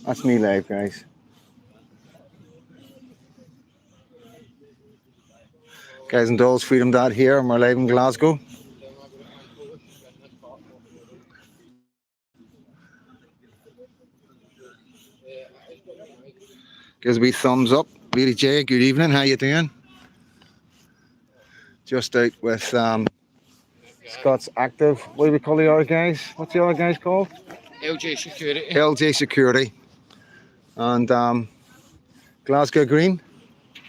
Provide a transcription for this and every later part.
That's me live, guys. Guys and dolls, Freedom Dad here, and we're live in Glasgow. Gives a wee thumbs up. Lady J, good evening, how you doing? Just out with Scots Active. What do we call the other guys? What's the other guys called? LJ Security. LJ Security. And Glasgow Green.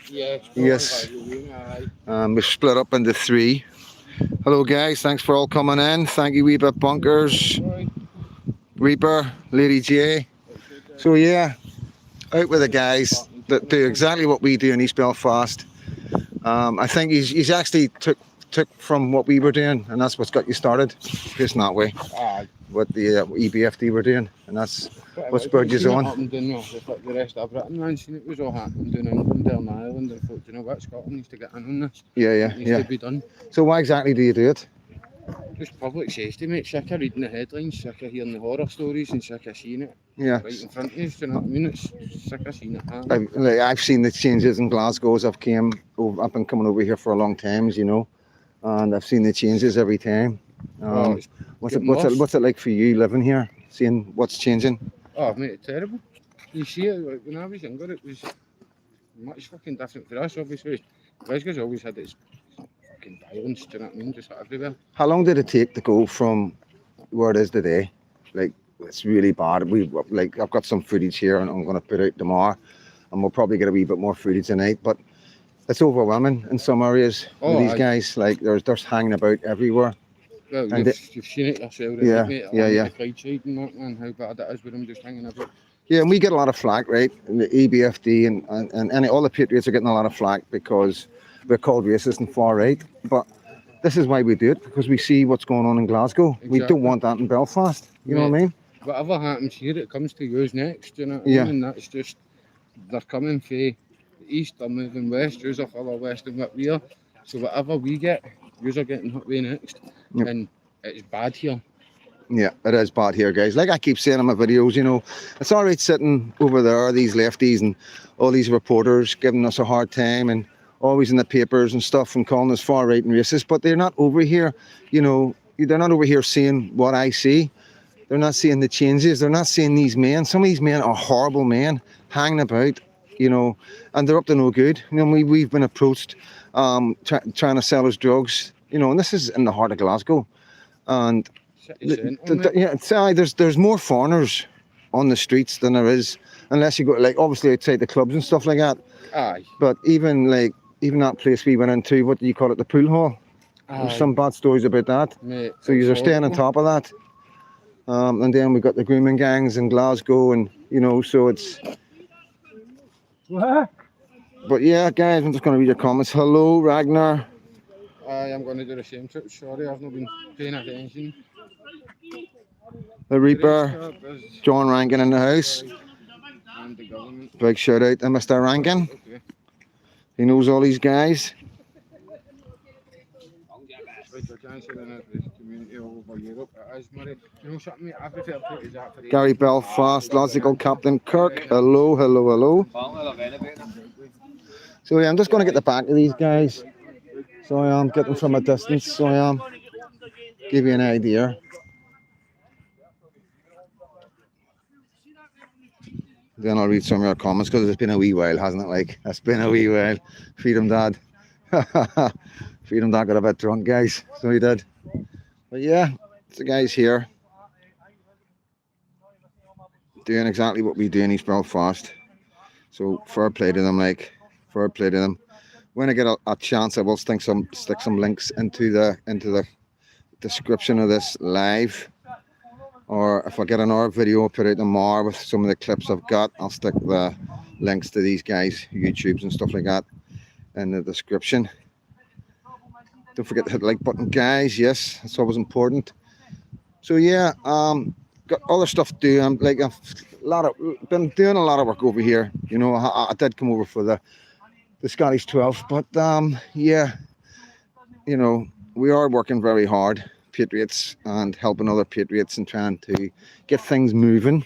Yeah. Yes. We've split up into 3. Hello guys, thanks for all coming in. Thank you, Weebit Bunkers, Reaper, Lady J. So yeah, out with the guys that do exactly what we do in East Belfast. I think he's actually took from what we were doing, and that's what's got you started, facing that way. What the EBFD were doing, and that's what spurred you on. The rest of Britain, man, seen it was all happening down in England, down Ireland, and thought, you know what, Scotland needs to get in on this. Yeah. It needs to be done. So why exactly do you do it? Just public safety, mate. Sick of reading the headlines, sick of hearing the horror stories, and sick of seeing it right in front of you. You know what I mean? It's sick of seeing it happen. I've seen the changes in Glasgow as I've been coming over here for a long time, as you know, and I've seen the changes every time. What's it like for you living here, seeing what's changing? Oh mate, it's terrible. You see it, like, when I was younger it was much fucking different for us, obviously. Glasgow's always had its fucking violence, do you know what I mean, just everywhere. How long did it take to go from where it is today? Like, it's really bad. I've got some footage here and I'm going to put out tomorrow, and we'll probably get a wee bit more footage tonight, but it's overwhelming in some areas. These guys, like, they're just hanging about everywhere. Well, you've seen it yourself, mate. The Clydeside and that, man, how bad it is with them just hanging about. Yeah, and we get a lot of flack, right? And the EBFD and all the patriots are getting a lot of flack because we're called racist and far right. But this is why we do it, because we see what's going on in Glasgow. Exactly. We don't want that in Belfast. You know what I mean? Whatever happens here, it comes to yours next. You know what I mean? And that's just, they're coming from the east, they're moving west. Yours are further west than what we are. So whatever we get, yours are getting hit way next. Yep. And it's bad here. Yeah, it is bad here, guys. Like I keep saying in my videos, you know, it's all right sitting over there, these lefties and all these reporters giving us a hard time and always in the papers and stuff and calling us far right and racist, but they're not over here, you know, they're not over here seeing what I see. They're not seeing the changes. They're not seeing these men. Some of these men are horrible men hanging about, you know, and they're up to no good. You know, we've been approached trying to sell us drugs, you know, and this is in the heart of Glasgow. And there's more foreigners on the streets than there is, unless you go like obviously outside the clubs and stuff like that. Aye. But even that place we went into, what do you call it, the pool hall? There's some bad stories about that. Mate, so you're staying on top of that. And then we got the grooming gangs in Glasgow, and you know, so it's. What? But yeah, guys, I'm just going to read your comments. Hello, Ragnar. I'm going to do the same trip. Sorry, I've not been paying attention. The Reaper, John Rankin in the house. And the government. Big shout out to Mr. Rankin. Okay. He knows all these guys. Gary Belfast, Logical Captain Kirk. Hello, hello, hello. So yeah, I'm just going to get the back of these guys. So I am getting from a distance. So I am give you an idea. Then I'll read some of your comments because it's been a wee while, hasn't it? Like, it's been a wee while. Freedom Dad. Freedom Dad got a bit drunk, guys. So he did. But yeah, it's the guys here doing exactly what we do in East Belfast. So fair play to them, like, fair play to them. When I get a chance, I will stick some links into the description of this live. Or if I get another video, I'll put out tomorrow with some of the clips I've got. I'll stick the links to these guys' YouTubes and stuff like that in the description. Don't forget to hit the like button, guys. Yes, it's always important. So yeah, got other stuff to do. I'm like I've been doing a lot of work over here. You know, I did come over for the Scottish 12th, but yeah, you know, we are working very hard, patriots, and helping other patriots and trying to get things moving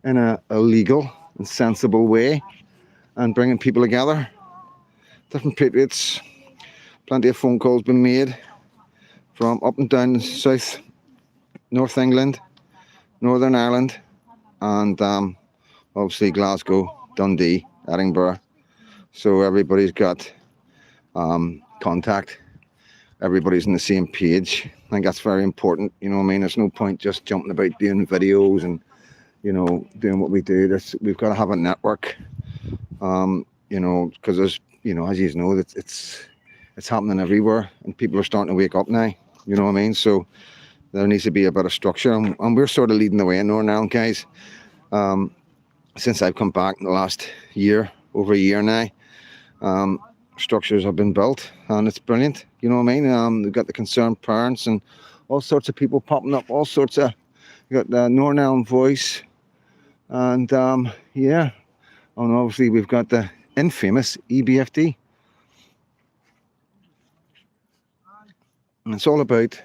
in a legal and sensible way, and bringing people together. Different patriots. Plenty of phone calls been made from up and down south, North England, Northern Ireland, and obviously Glasgow, Dundee, Edinburgh. So everybody's got contact. Everybody's on the same page. I think that's very important. You know what I mean? There's no point just jumping about doing videos and, you know, doing what we do. We've got to have a network. You know, because there's, you know, as you know, it's happening everywhere, and people are starting to wake up now. You know what I mean? So there needs to be a bit of structure, and we're sort of leading the way in Northern Ireland, guys. Since I've come back in the last year, over a year now, structures have been built, and it's brilliant. You know what I mean? We've got the concerned parents and all sorts of people popping up, all sorts of. We got the Northern Ireland Voice, and yeah, and obviously we've got the infamous EBFD. And it's all about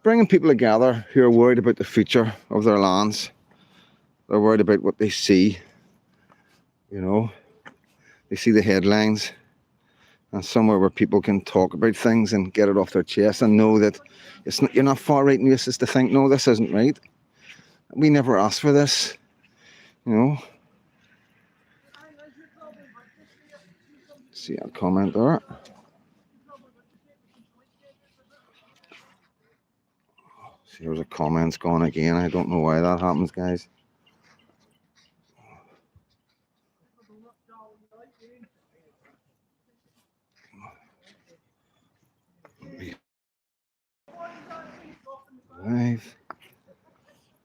bringing people together who are worried about the future of their lands. They're worried about what they see. You know, they see the headlines, and somewhere where people can talk about things and get it off their chest and know that it's not, you're not far right and racist to think, no, this isn't right. We never asked for this, you know. See a comment there. See, there's a comment's gone again. I don't know why that happens, guys.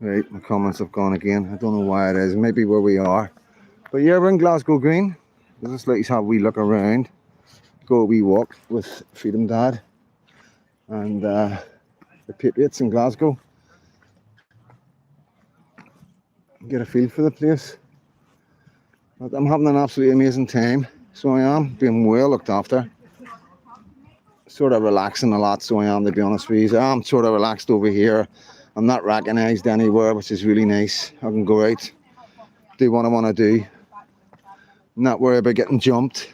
Right, my comments have gone again. I don't know why it is. Maybe where we are. But yeah, we're in Glasgow Green. Just let you have a wee look around. Go a wee walk with Freedom Dad and the Patriots in Glasgow. Get a feel for the place. But I'm having an absolutely amazing time. So I am. Being well looked after. Sort of relaxing a lot, so I am, to be honest with you. I'm sort of relaxed over here. I'm not recognised anywhere, which is really nice. I can go out, do what I want to do. Not worry about getting jumped.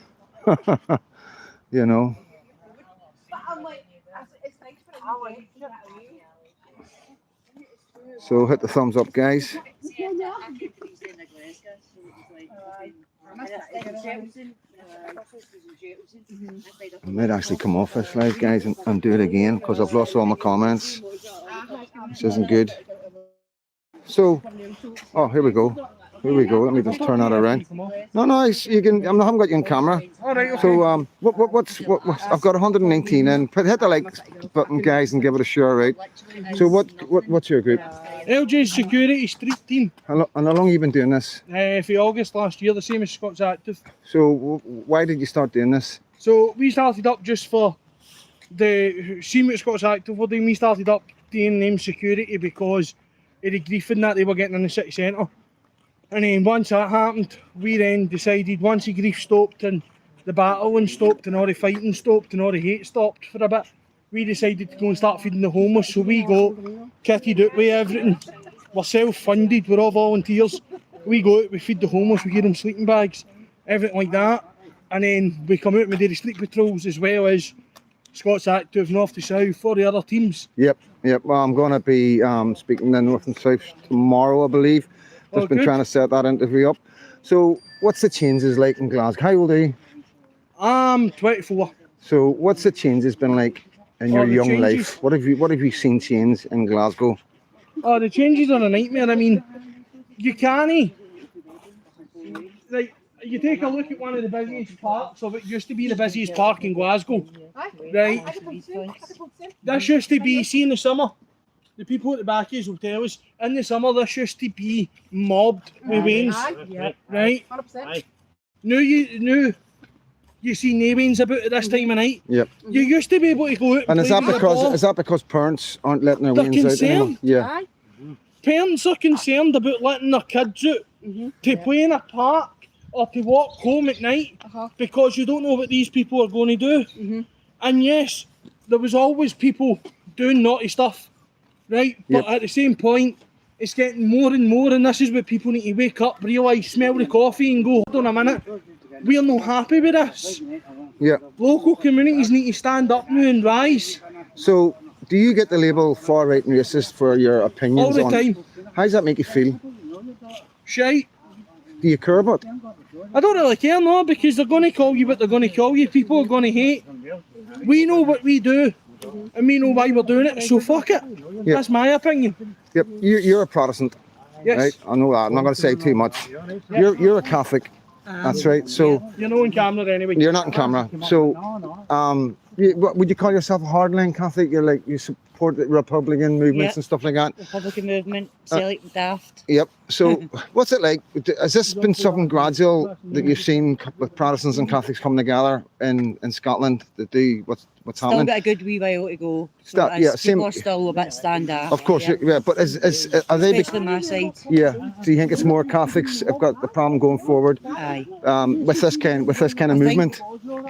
You know. So hit the thumbs up, guys. I might actually come off this live, guys, and do it again, because I've lost all my comments. This isn't good. So, oh, here we go. Here we go. Let me just turn that around. No, you can. I haven't got you on camera. So, I've got 119 in. Hit the like button, guys, and give it a share, right? So, what's your group? LJ Security Street Team. And how long have you been doing this? For August last year, the same as Scots Active. So, why did you start doing this? So we started up just for the same what Scots Active were doing. We started up doing name security because of the griefing that they were getting in the city centre. And then once that happened, we then decided once the grief stopped and the battling stopped and all the fighting stopped and all the hate stopped for a bit, we decided to go and start feeding the homeless. So we got kitted out with everything. We're self-funded, we're all volunteers. We go out, we feed the homeless, we give them sleeping bags, everything like that. And then we come out and we do the street patrols as well as Scots Active, North to South, for the other teams. Yep. Well, I'm going to be speaking to North and South tomorrow, I believe. Just been trying to set that interview up. So, what's the changes like in Glasgow? How old are you? I'm 24. So, what's the changes been like in your young life? What have you seen change in Glasgow? Oh, the changes are a nightmare. I mean, you can't. Like, you take a look at one of the busiest parks of it used to be the busiest park in Glasgow, right? This used to be, see in the summer, the people at the back will tell us, in the summer this used to be mobbed with wains, right? 100%. Now you see no one's about at this time of night. Yep. You used to be able to go out And is play that with the ball. because parents aren't letting their They're wains out anymore? concerned. Yeah. Aye. Parents are concerned about letting their kids out to play in a park or to walk home at night because you don't know what these people are going to do. And yes, there was always people doing naughty stuff, right? But at the same point, it's getting more and more, and this is what people need to wake up, realise, smell the coffee and go, hold on a minute, we're not happy with this. Yeah. Local communities need to stand up now and rise. So, do you get the label far right and racist for your opinions All the on time. How does that make you feel? Shite. Do you care about it? I don't really care, no, because they're going to call you what they're going to call you. People are going to hate. We know what we do, and we know why we're doing it, so fuck it. Yeah. That's my opinion. Yep. You're a Protestant, Yes. right? I know that. I'm not going to say too much. You're a Catholic. That's right. So You're not on camera anyway. you're not in camera. So, would you call yourself a hardline Catholic? You support the Republican movements Yep. and stuff like that. Republican movement, select daft. Yep. So, what's it like? Has this been something gradual that you've seen with Protestants and Catholics coming together in Scotland to do what's Still happening? got a good wee while to go. So Start- yeah, people same- are still a bit stand-up. Of course, yeah. But are they? Especially my side. Yeah. Do you think it's more Catholics have got the problem going forward Aye. with this kind of I think movement?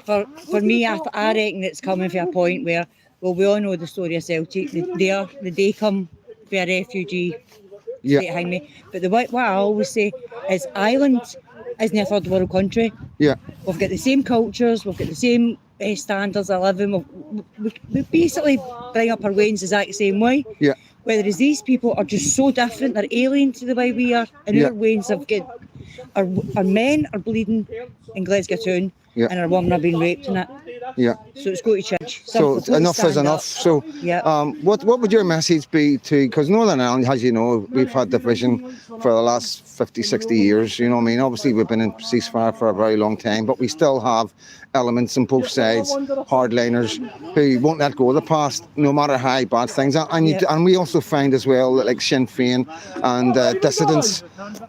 For me, I reckon it's coming to a point where, well, we all know the story of Celtic. The day come for a refugee Yeah. behind me. But what I always say is Ireland isn't a third world country. Yeah. We've got the same cultures, we've got the same standards of living. We basically bring up our wains the exact same way. Yeah. Whereas these people are just so different, they're alien to the way we are, and Yeah. our wains have got our men are bleeding in Glasgow town, Yeah. and our women are being raped in it. Yeah. So it's got to change. So Simple, enough is stand enough. up. So, Yeah. what would your message be to? Because Northern Ireland, as you know, we've had division for the last 50, 60 years. You know what I mean? Obviously, we've been in ceasefire for a very long time, but we still have elements on both sides, hardliners who won't let go of the past, no matter how bad things are. And we also find as well that like Sinn Féin and dissidents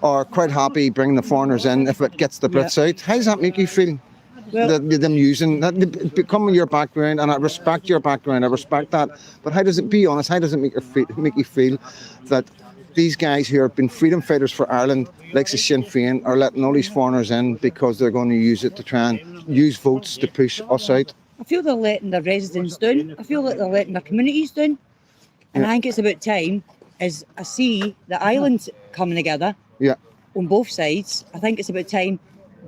are quite happy bringing the foreigners in if it gets the Brits out. How does that make you feel? Well, Them using that, becoming your background, and I respect your background. I respect that. But how does it? Be honest. How does it make you feel that these guys who have been freedom fighters for Ireland, like the Sinn Féin, are letting all these foreigners in because they're going to use it to try and use votes to push us out? I feel they're letting their residents down. I feel like they're letting their communities down. And I think it's about time, as I see the islands coming together Yeah. on both sides, I think it's about time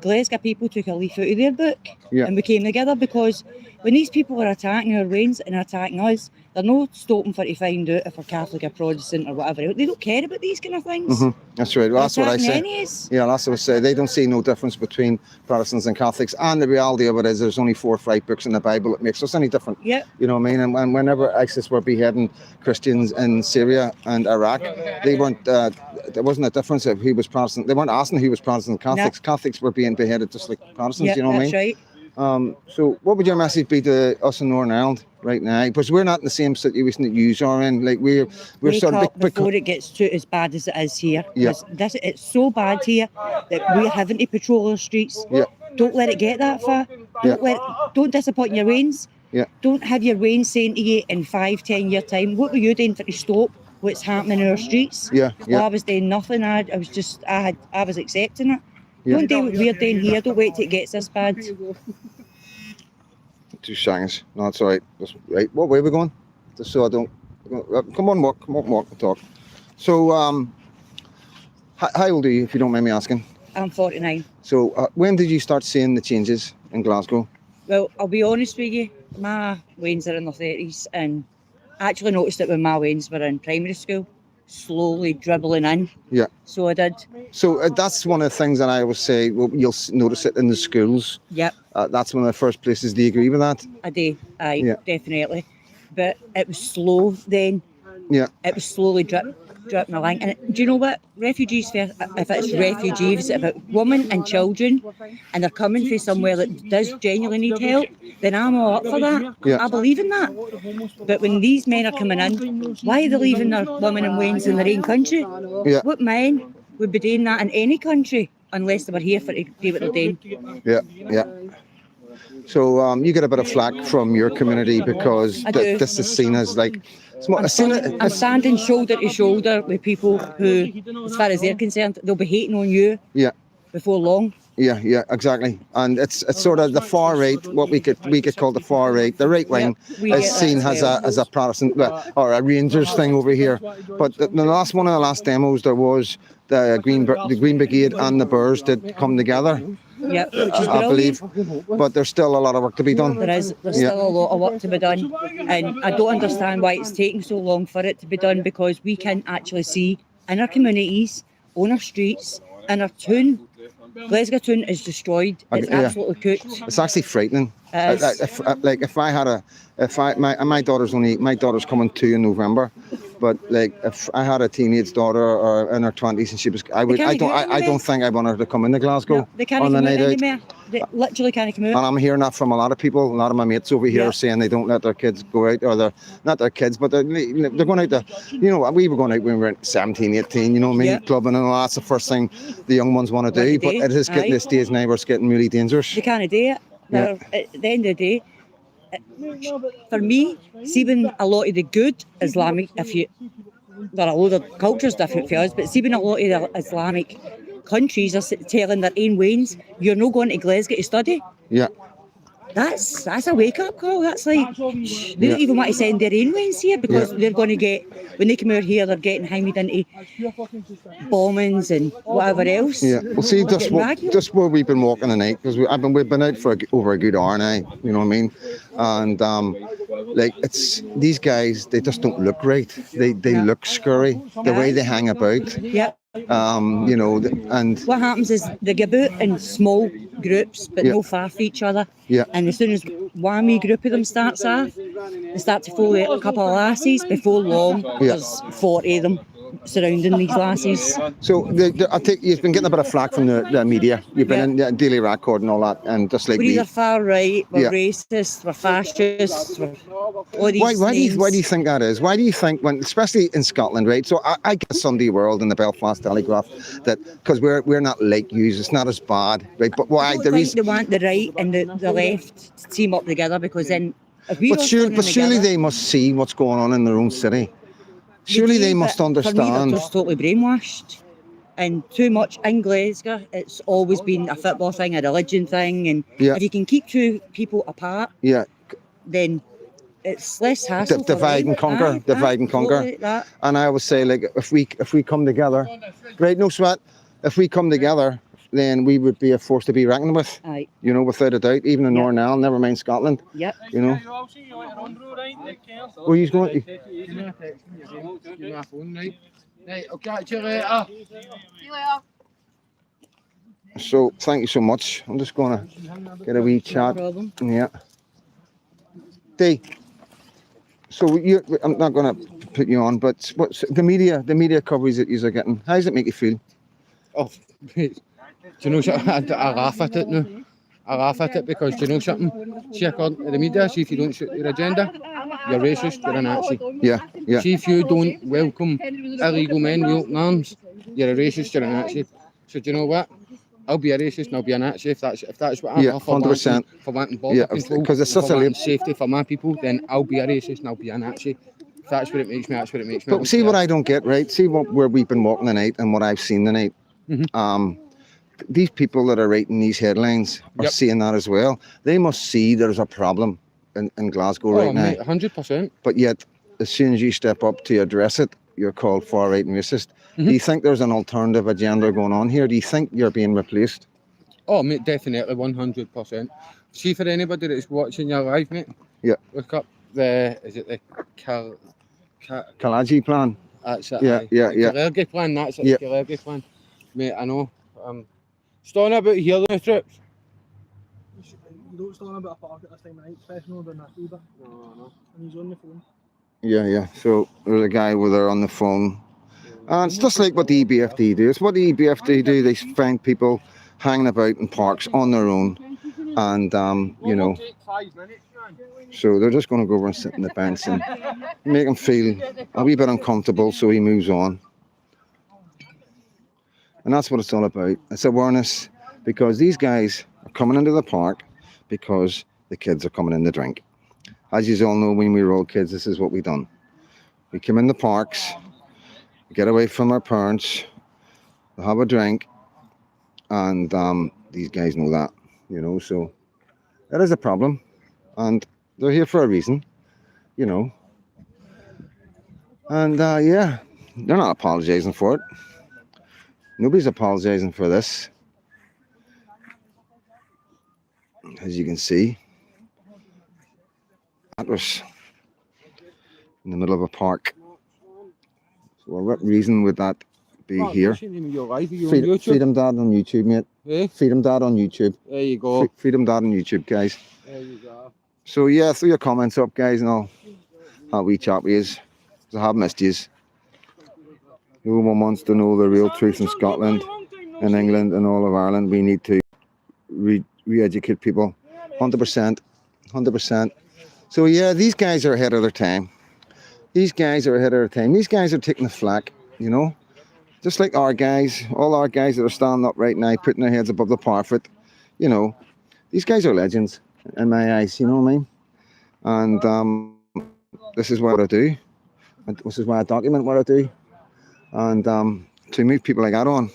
Glasgow people took a leaf out of their book Yeah. and we came together, because when these people are attacking our wains and attacking us, they're not stopping for to find out if we're Catholic or Protestant or whatever. They don't care about these kind of things. That's right. Well, that's what I say. Anyways. Yeah, that's what I say. They don't see no difference between Protestants and Catholics. And the reality of it is there's only 4 or 5 books in the Bible that makes us any different. Yep. You know what I mean? And whenever ISIS were beheading Christians in Syria and Iraq, they weren't. There wasn't a difference if he was Protestant. They weren't asking who was Protestant and Catholics. No. Catholics were being beheaded just like Protestants. Yep, you know what I mean? that's right. So what would your message be to us in Northern Ireland right now? Because we're not in the same situation that you are in. Like we're Wake sort up of before it gets too as bad as it is here. Yeah. 'Cause it's so bad here that we're having to patrol our streets. Yeah. Don't let it get that far. Don't disappoint your wains. Yeah. Don't have your wains saying to you in 5-10 year time, what were you doing to stop what's happening in our streets? Yeah, yeah. Well, I was doing nothing. I was accepting it. Yeah. Don't do what we're doing here. Don't wait till it gets this bad. 2 seconds. No, it's all right. Just, right. What way are we going? Just so I don't. Come on, walk and talk. So, how old are you, if you don't mind me asking? I'm 49. So, when did you start seeing the changes in Glasgow? Well, I'll be honest with you, my wains are in their 30s, and I actually noticed it when my wains were in primary school, slowly dribbling in. Yeah. So I did. So that's one of the things that I always say. Well, you'll notice it in the schools. Yep, That's one of the first places. Do you agree with that? I do. Aye, Yeah. definitely. But it was slow then. Yeah. It was slowly dripping along. And do you know what? Refugees, if it's refugees, if it's women and children, and they're coming from somewhere that does genuinely need help, then I'm all up for that. Yeah. I believe in that. But when these men are coming in, why are they leaving their women and wains in their own country? Yeah. What man would be doing that in any country unless they were here for to do what they're doing? Yeah. Yeah. So you get a bit of flack from your community because I do. this is seen as like I'm standing shoulder to shoulder with people who, as far as they're concerned, they'll be hating on you yeah. before long. Yeah, exactly. And it's sort of the far right, what we could call the far right, the right wing, we is get that seen as well. as a Protestant or a Rangers thing over here. But the last one of the last demos there was the Green Brigade and the Boers did come together. Yeah, which is I brilliant. believe, but there's still a lot of work to be done. There's still a lot of work to be done, and I don't understand why it's taking so long for it to be done, because we can actually see in our communities, on our streets, in our town. Glasgow town is destroyed. It's absolutely cooked. It's actually frightening. It is. My daughter's coming 2 in November, but like if I had a teenage daughter or in her 20s and she was, I don't think I want her to come into Glasgow No, they can't on the come out night out. anymore. They literally can't come out. And I'm hearing that from a lot of people. A lot of my mates over here are saying they don't let their kids go out, or they're not their kids, but they're going out to, we were going out when we were 17, 18, clubbing and all. That's the first thing the young ones want to do. But it is getting to the stage now where it's getting really dangerous. They can't do it. At the end of the day, for me, see when a lot of the good Islamic, there are a load of cultures different for us, but see when a lot of the Islamic countries are telling their own wains, you're not going to Glasgow to study. Yeah. That's a wake-up call. That's like, they don't even want to send their own wains here, because they're going to get, when they come out here, they're getting hanged into bombings and whatever else. Yeah, well, see, just where we've been walking tonight, because we've been out for over a good hour now, you know what I mean? And it's these guys, they just don't look right. They look scurry, the way they hang about. Yeah. And what happens is they get out in small groups, but no far from each other. Yeah. And as soon as one wee group of them starts off, they start to follow a couple of lassies. Before long, there's 40 of them surrounding these lassies. So I think you've been getting a bit of flack from the media. You've been in the Daily Record and all that, and just like we're either far right, we're racist, we're fascists, we're all these why do you think that is? Why do you think, when, especially in Scotland, right? So I get Sunday World and the Belfast Telegraph that because we're not like yous, it's not as bad, right? But why they want the right and the left to team up together, because then if we surely they must see what's going on in their own city. Surely they must understand. For me, they're just totally brainwashed. And too much in Glasgow, it's always been a football thing, a religion thing. And if you can keep two people apart, then it's less hassle. Divide and conquer. Totally that. And I always say, like, if we come together, right, no sweat, if we come together, then we would be a force to be reckoned with. Aye. Without a doubt, even in Northern Ireland, never mind Scotland. Yep. Where you going? Give me my phone, right? Right, I'll catch you later. See you later. So, thank you so much. I'm just going to get a wee chat. No problem. Yeah. Dee, so I'm not going to put you on, but what's the media coverage that you're getting, how does it make you feel? Oh, do you know something? I laugh at it now. I laugh at it because, do you know something? See, according to the media, see if you don't shoot your agenda, you're racist, you're a Nazi. Yeah. See, if you don't welcome illegal men with open arms, you're a racist, you're a Nazi. So do you know what? I'll be a racist and I'll be a Nazi if that's what I'm 100%. For wanting border control, because it's such a safety for my people, then I'll be a racist and I'll be a Nazi. If that's what it makes me, that's what it makes me. But see what I don't get, right? See where we've been walking tonight and what I've seen tonight. Mm-hmm. These people that are writing these headlines are seeing that as well. They must see there's a problem in Glasgow right now. 100%. But yet, as soon as you step up to address it, you're called far right and racist. Mm-hmm. Do you think there's an alternative agenda going on here? Do you think you're being replaced? Oh, mate, definitely, 100%. See, for anybody that's watching your live, mate, look up the Kalaji plan. That's it. Yeah. Kalergi plan, that's it, Kalergi plan. Mate, I know. Starting about healing the troops. You don't stand about a park at this time of night, especially when they're either. No. And he's on the phone. Yeah. So there's a guy with her on the phone. And it's just like what the EBFD do. It's what the EBFD do. They find people hanging about in parks on their own. And, so they're just going to go over and sit on the bench and make him feel a wee bit uncomfortable so he moves on. And that's what it's all about. It's awareness, because these guys are coming into the park because the kids are coming in to drink. As you all know, when we were all kids, this is what we done. We came in the parks, get away from our parents, have a drink, and these guys know that, you know, so that is a problem, and they're here for a reason, you know. And yeah, they're not apologising for it. Nobody's apologising for this. As you can see, that was in the middle of a park. So what reason would that be here? Freedom Dad on YouTube, mate. Eh? Freedom Dad on YouTube. There you go. Freedom Dad on YouTube, guys. There you go. So yeah, throw your comments up, guys, and I'll have a wee chat with yous. I have missed yous. No one wants to know the real truth in Scotland, in England, and all of Ireland. We need to re-educate people. 100%. 100%. So yeah, these guys are ahead of their time. These guys are ahead of their time. These guys are taking the flak, you know. Just like our guys, all our guys that are standing up right now, putting their heads above the parapet. You know, these guys are legends in my eyes, you know what I mean? And this is what I do. This is why I document what I do. And to move people like that on.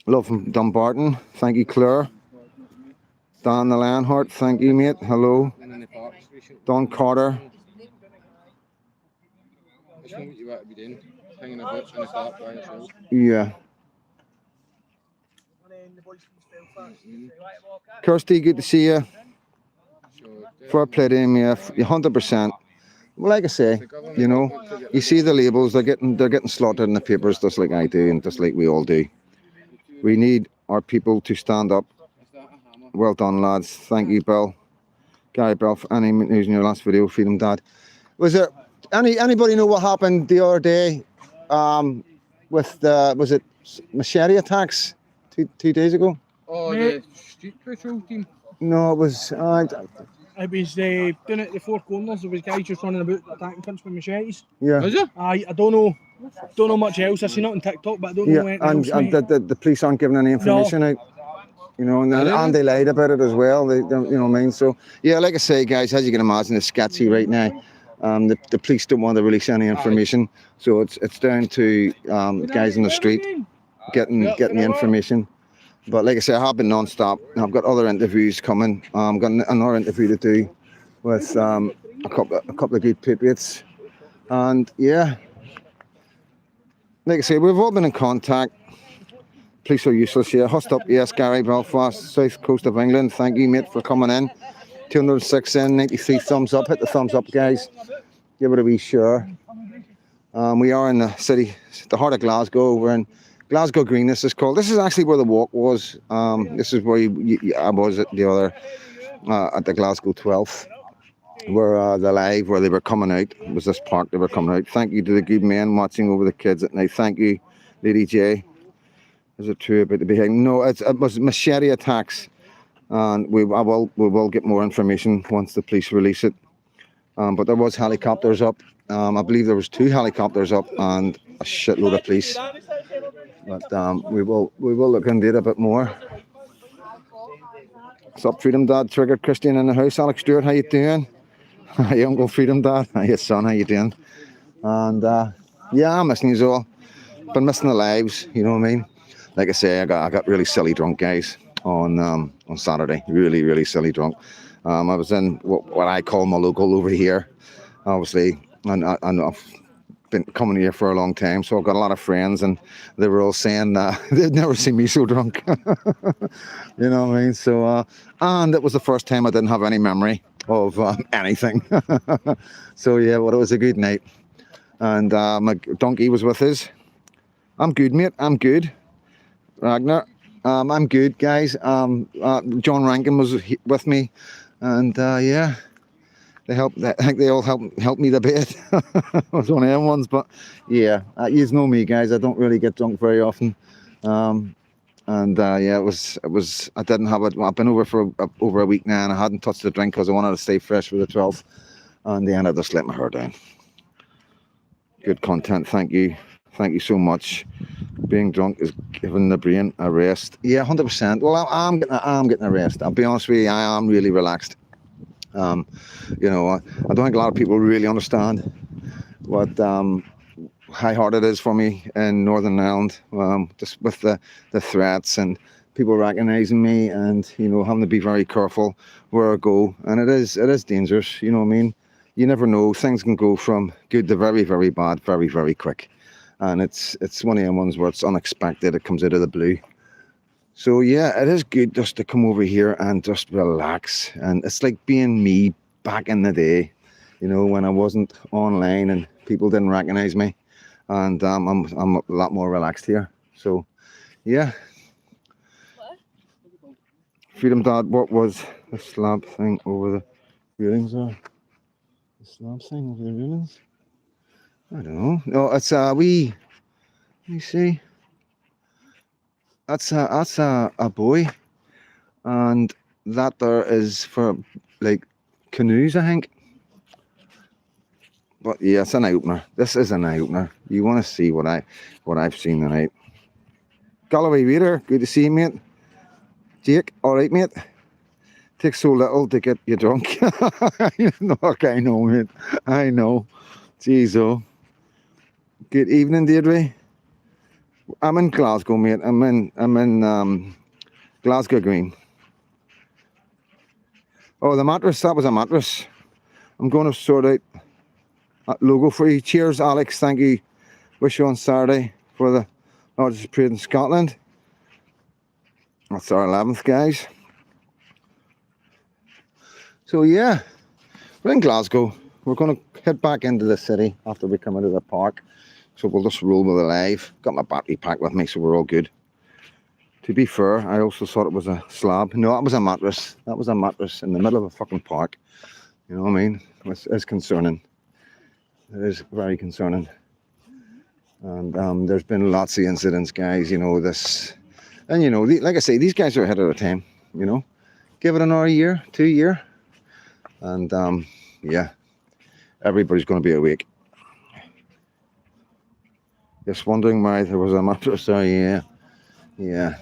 Love from Dumbarton. Thank you, Claire. Dan the Lionheart. Thank you, mate. Hello. Don Carter. That's not what you want to be doing. Hanging about in the park by yourself. Yeah. Kirsty, good to see you. Fair play to him, yeah. 100%. Well, like I say, you know, you see the labels, they're getting slaughtered in the papers just like I do and just like we all do. We need our people to stand up. Well done, lads. Thank you, Bill. Gary Bell, any news in your last video, Freedom Dad. Was there anybody know what happened the other day with the, was it machete attacks two days ago? Oh, the street patrol team? No, it was... It was down at the Four Corners. There was guys just running about attacking cunts with machetes. Yeah. Was it? I don't know much else. I seen it on TikTok, but I don't know anything else. And the police aren't giving any information out. You know, and they lied about it as well. They you know what I mean? So yeah, like I say, guys, as you can imagine, it's sketchy right now. The police don't want to release any information, so it's down to guys in the street getting the information. But like I say, I have been non-stop. I've got other interviews coming. I've got another interview to do with a couple of good patriots. And yeah, like I say, we've all been in contact. Police are useless here. Hust up, yes, Gary, Belfast, south coast of England. Thank you, mate, for coming in. 206 in, 93 thumbs up. Hit the thumbs up, guys. Give it a wee share. We are in the city, the heart of Glasgow. We're in Glasgow Green, this is called. This is actually where the walk was. This is where I was at the other, at the Glasgow 12th, where the live, where they were coming out. It was this park they were coming out. Thank you to the good men watching over the kids at night. Thank you, Lady J. Is it true about the behind? No, it was machete attacks. And we will get more information once the police release it. But there was helicopters up. I believe there was 2 helicopters up and a shitload of police. But we will look into it a bit more. What's up, Freedom Dad? Triggered Christian in the house. Alex Stewart, how you doing? Hi, Uncle Freedom Dad. Hi, son, how you doing? And yeah, I'm missing you all. Been missing the lives, you know what I mean? Like I say, I got really silly drunk, guys, on Saturday. Really, really silly drunk. I was in what I call my local over here, obviously, and I've been coming here for a long time, so I've got a lot of friends, and they were all saying they'd never seen me so drunk. You know what I mean? So, and it was the first time I didn't have any memory of anything. So yeah, well, it was a good night, and my donkey was with us. I'm good, mate. I'm good. Ragnar, I'm good, guys. John Rankin was with me, and yeah. I think they all helped me a bit. I was one of them ones, but yeah, you know me, guys. I don't really get drunk very often, and yeah, it was. I didn't have it. I've been over for over a week now, and I hadn't touched the drink because I wanted to stay fresh for the 12th. And then I just let my hair down. Good content, thank you so much. being drunk is giving the brain a rest. Yeah, 100%. Well, I'm getting a rest. I'll be honest with you, I am really relaxed. You know, I don't think a lot of people really understand what how hard it is for me in Northern Ireland, just with the threats and people recognising me, and you know, having to be very careful where I go. And it is dangerous. You know what I mean? You never know. Things can go from good to very, very bad, very, very quick. And it's one of the ones where it's unexpected. It comes out of the blue. So yeah, it is good just to come over here and just relax. And it's like being me back in the day, you know, when I wasn't online and people didn't recognise me. And I'm a lot more relaxed here. So yeah. Freedom Dad, what was the slab thing over the railings there? The slab thing over the railings? I don't know. No, it's let me see. That's a buoy, and that there is for like canoes, I think. But yeah, it's an eye opener. This is an eye opener. You want to see what I've seen tonight. Galloway Raider, good to see you, mate. Jake, all right, mate. Takes so little to get you drunk. Okay, I know, mate. I know. Jeez, oh. Good evening, Deirdre. I'm in Glasgow, mate. I'm in Glasgow Green. Oh, the mattress. That was a mattress. I'm going to sort out a logo for you. Cheers, Alex. Thank you. Wish you on Saturday for the largest parade in Scotland. That's our 11th, guys. So yeah, we're in Glasgow. We're going to head back into the city after we come out of the park. So we'll just roll with it live. Got my battery pack with me, so we're all good. To be fair, I also thought it was a slab. No, that was a mattress. That was a mattress in the middle of a fucking park. You know what I mean? It's concerning. It is very concerning. And there's been lots of incidents, guys. You know, this... And, you know, like I say, these guys are ahead of their time, you know. Give it another year, 2 year. And, yeah, everybody's going to be awake. Just wondering why there was a mattress there, yeah. Yeah.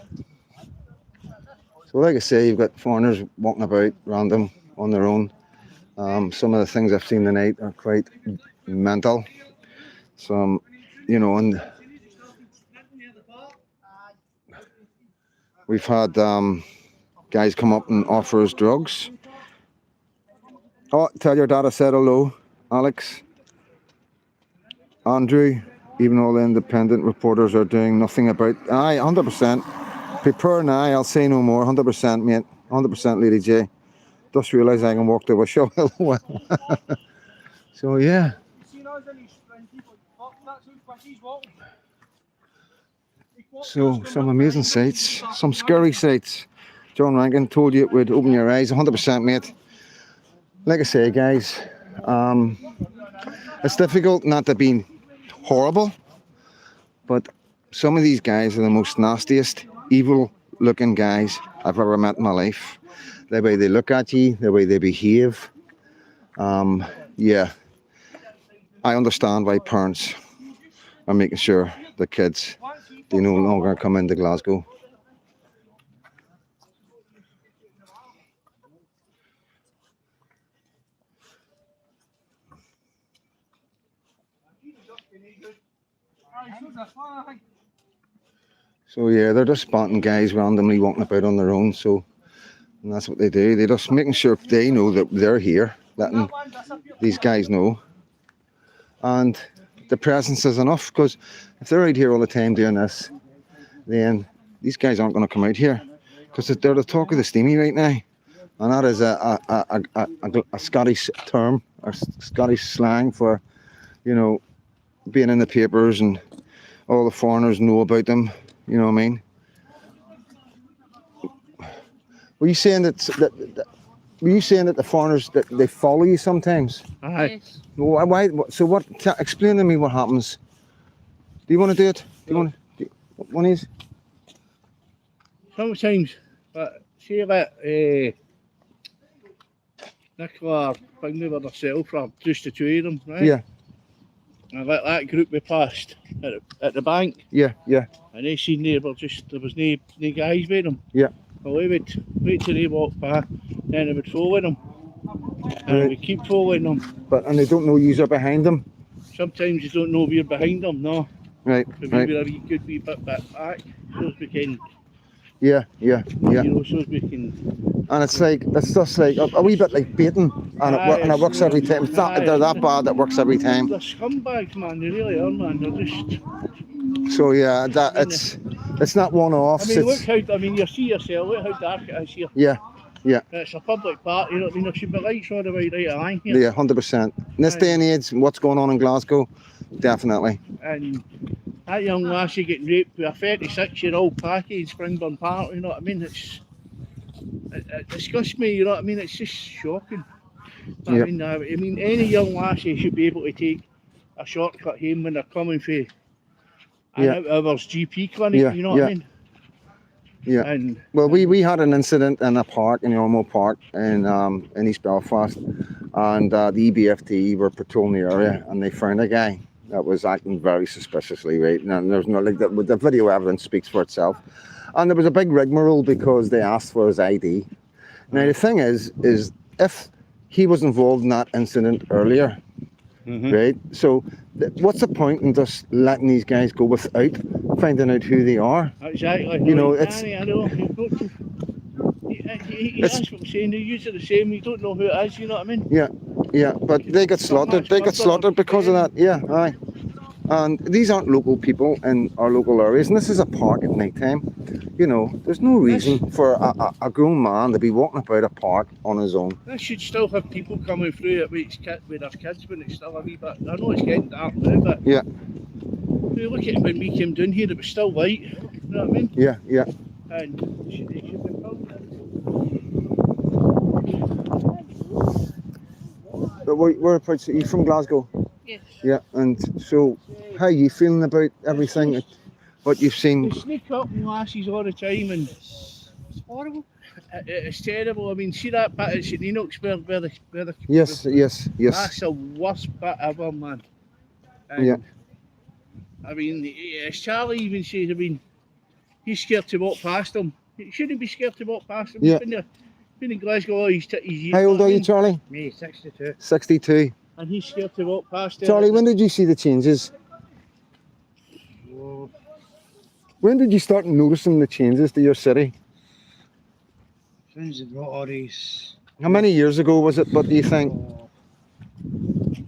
So like I say, you've got foreigners walking about random on their own. Some of the things I've seen tonight are quite mental. Some, you know, and we've had guys come up and offer us drugs. Oh, tell your dad I said hello, Alex. Andrew, even all the independent reporters are doing nothing about... Aye, 100%. Prepare now, I'll say no more. 100%, mate. 100%, Lady J. Just realised I can walk to a show. So, yeah. So, some amazing sights. Some scary sights. John Rankin told you it would open your eyes. 100%, mate. Like I say, guys, it's difficult not to be horrible, but some of these guys are the most nastiest, evil-looking guys I've ever met in my life. The way they look at you, the way they behave. Yeah, I understand why parents are making sure the kids, they no longer come into Glasgow. So yeah, they're just spotting guys randomly walking about on their own, so and that's what they do. They're just making sure they know that they're here, letting these guys know. And the presence is enough, because if they're out here all the time doing this, then these guys aren't going to come out here, because they're the talk of the steamy right now. And that is a Scottish term, or Scottish slang for, you know, being in the papers and all the foreigners know about them. You know what I mean? Were you saying that were you saying that the foreigners, that they follow you sometimes? Aye. Why? So what? Explain to me what happens. Do you want to do it? Do you want to? One is. Sometimes, but see that Nicola thing with herself for just the two of them, right? Yeah. And like that group we passed at the bank, Yeah, yeah, and they seen there was no guys with them. yeah. Well, we would wait till they walked past, then we would follow them, and Right. we keep following them. And they don't know you're behind them. Sometimes you don't know we're behind them, no. Right, But right. we were a good wee bit back, so as we can, Yeah, yeah, yeah. you know, so as we can. And it's just like a wee bit like baiting, and it works every time. It's not they're that bad that works every time. They're scumbags, man. They really are, man. They're just. So yeah, it's not one-offs. I mean, look how. I mean, you see yourself. Look how dark it is here. Yeah, yeah, It's a public park. You know what I mean? There should be lights all the way right along here. yeah, 100%. In this day and age, what's going on in Glasgow, definitely. And that young lassie getting raped with a 36-year-old packy in Springburn Park. You know what I mean? It disgusts me. You know what I mean? It's just shocking. But Yep. I mean, any young lassie should be able to take a shortcut home when they're coming for an Yeah. hours GP clinic. Yeah, You know what yeah. I mean? Yeah. And Well, we had an incident in a park in Ormo Park in East Belfast, and the EBFT were patrolling the area, and they found a guy that was acting very suspiciously, right? And there's no like the video evidence speaks for itself, and there was a big rigmarole because they asked for his ID. Now the thing is if he was involved in that incident earlier, right? So what's the point in just letting these guys go without finding out who they are? exactly. You know, it's. I know. You've got to. That's what I'm saying. They use it the same. You don't know who it is. You know what I mean? Yeah, yeah, but they got slaughtered. They got slaughtered because of that. Yeah, aye. And these aren't local people in our local areas, and this is a park at night time. You know, there's no reason for a grown man to be walking about a park on his own. This should still have people coming through it with their kids when it's still a wee bit. I know it's getting dark now, but Yeah, you look at it when we came down here, it was still light. You know what I mean? yeah, yeah. And it should be filmed. But we're are you from Glasgow? Yes. Yeah, and so how are you feeling about everything? What you've seen? They sneak up on lassies all the time, and It's horrible. it's terrible. I mean, see that bit at St Enoch's where the Yes, yes, yes. That's the worst bit ever, man. And, Yeah. I mean, as Charlie even says, I mean, he's scared to walk past him. He shouldn't be scared to walk past him. Yeah. He's been in Glasgow all his years. How old are you, Charlie? Me, 62. 62. And he's scared to walk past him. Charlie, when did you see the changes? Oh, When did you start noticing the changes to your city? Since they brought all these. How many years ago was it? What do you think?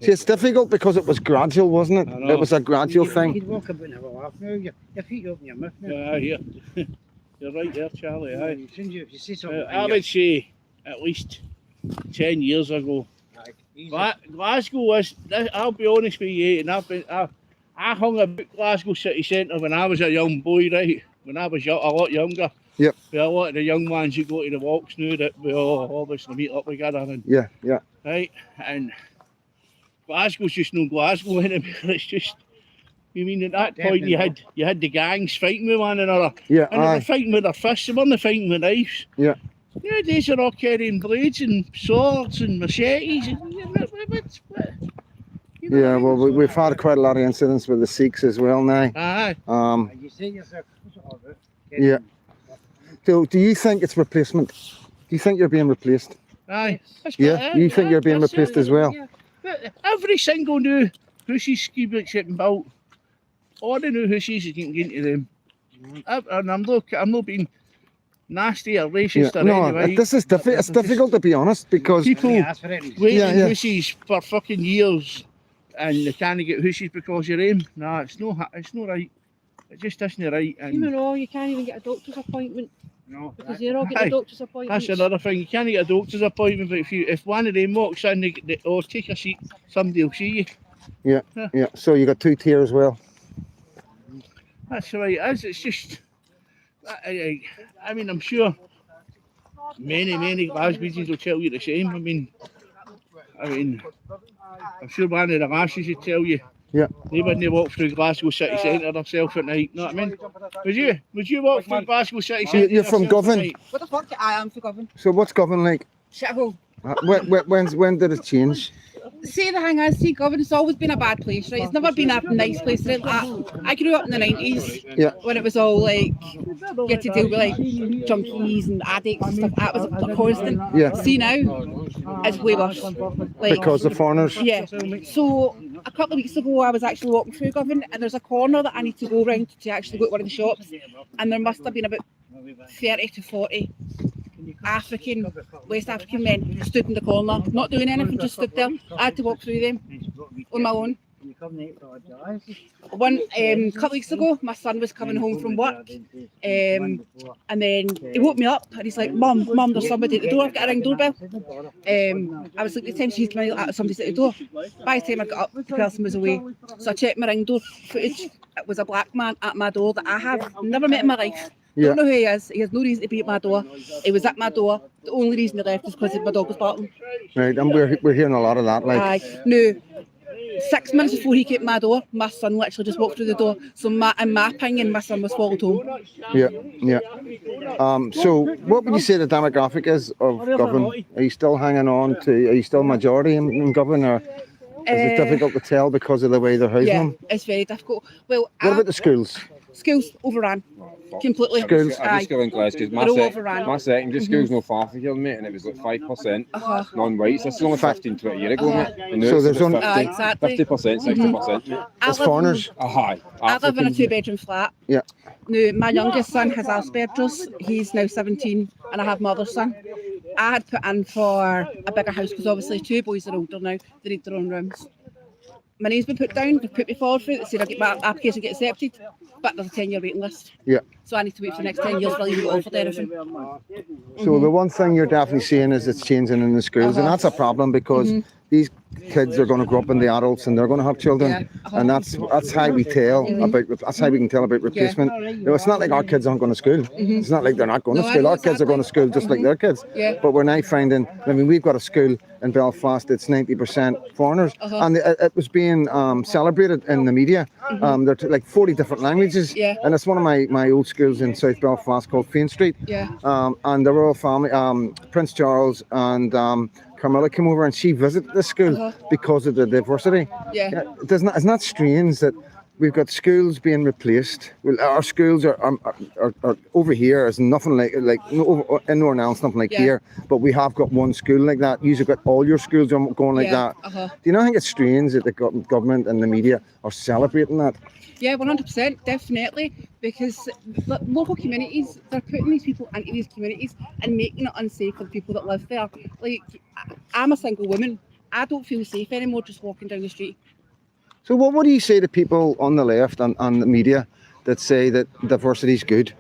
See, it's difficult because it was gradual, wasn't it? I know. It was a gradual thing. You'd walk about and have a laugh now. Your feet open your mouth now. yeah, here. You're right there, Charlie. Aye. As soon as you see something, I would say at least 10 years ago. Glasgow was, I'll be honest with you, and I hung about Glasgow city centre when I was a young boy, right? When I was a lot younger. Yep. With a lot of the young ones who go to the walks now that we all obviously meet up together, and Yeah, yeah. right? And Glasgow's just no Glasgow anymore. It's just, you mean at that point you had the gangs fighting with one another. Yeah, And they were aye. fighting with their fists, they weren't fighting with knives. Yeah. Nowadays they're all carrying blades and swords and machetes. And, you know, Yeah, well, we've had quite a lot of incidents with the Sikhs as well now. Aye. You say yourself, what's it all about? Yeah. So, do you think it's replacement? Do you think you're being replaced? Aye. That's Yeah, you think you're being replaced as well? Yeah. But every single new hoosies ski boot getting built, all the new hoosies are getting into them. And I'm not being nasty or racist or No, anyway. this is it's difficult to be honest because People Ask for it. waiting Yeah, yeah. hoosies for fucking years and they can't get hoosies because you're in. Nah, it's no right. It just isn't right. Even And though you can't even get a doctor's appointment no, because they're all Aye. getting a doctor's appointment. that's another thing. You can't get a doctor's appointment, but if one of them walks in, oh, take a seat, somebody will see you. yeah. So you got two tier as well. That's the way it is. It's just, I mean, I'm sure many Glaswegians will tell you the same. I mean, I'm sure one of the lasses would tell you. Yeah. They wouldn't walk through Glasgow city centre themselves at night. Know what I mean? Would you walk through Glasgow city So centre? you're from yourself at Govan? night? What the fuck? I am for Govan. So what's Govan like? Shithole. When did it change? See, the thing is, see, Govan's always been a bad place, right? It's never been a nice place. Right? I grew up in the 90s when it was all like, you had to deal with like junkies and addicts and stuff. That was a constant. Yeah. See now, it's way worse. Like, Because of foreigners. yeah. So a couple of weeks ago, I was actually walking through Govan, and there's a corner that I need to go round to actually go to one of the shops, and there must have been about 30 to 40 West African men stood in the corner, not doing anything, just stood there. I had to walk through them on my own. One couple weeks ago, my son was coming home from work, and then he woke me up and he's like, "Mum, there's somebody at the door. I've got a ring doorbell." I was like, the time she's coming out, somebody's at the door. By the time I got up, the person was away. So I checked my ring door footage. It was a black man at my door that I have never met in my life. Don't know who he is. He has no reason to be at my door. He was at my door. The only reason he left is because my dog was barking. Right, and we're hearing a lot of that. Like, no. 6 minutes before he came at my door, my son literally just walked through the door. So in my opinion, my son was followed home. Yeah. So what would you say the demographic is of Govan? Are you still hanging on to? Are you still majority in Govan, or is it difficult to tell because of the way they're housing them? It's very difficult. Well, what about the schools? Schools overran completely. Schools. I just go in Glasgow. My secondary school's not far from here, mate, and it was like 5% non-whites. This is only 15, 20 years ago, mate. And so there's only 50%, 60%, mate. As foreigners? Aye. I live in a 2-bedroom flat. Yeah. Now, my youngest son has Asperger's. He's now 17, and I have my other son. I had put in for a bigger house because obviously 2 boys are older now. They need their own rooms. My name's been put down. They've put me forward for it. They said I'll get my application get accepted, but there's a 10-year waiting list. Yeah. So I need to wait for the next 10 years for even get offered anything. So the one thing you're definitely seeing is it's changing in the schools, and that's a problem because these kids are going to grow up in the adults and they're going to have children, and that's how we tell about that's how we can tell about replacement. You know, it's not like our kids aren't going to school. It's not like they're not going to school. Our kids are going to school just like their kids. But we're now finding. I mean, we've got a school in Belfast. It's 90% foreigners, and it was being celebrated in the media. There are like 40 different languages, and it's one of my old schools in South Belfast called Fain Street. And the royal family, Prince Charles and Carmilla came over and she visited the school because of the diversity. It's not strange that we've got schools being replaced. Well, our schools are over here is nothing like in Northern Ireland, nothing like here. But we have got one school like that. You've got all your schools going like that. Do you not think it's strange that the government and the media are celebrating that? Yeah, 100%, definitely, because local communities, they're putting these people into these communities and making it unsafe for the people that live there. Like, I'm a single woman. I don't feel safe anymore just walking down the street. So what do you say to people on the left and the media that say that diversity is good?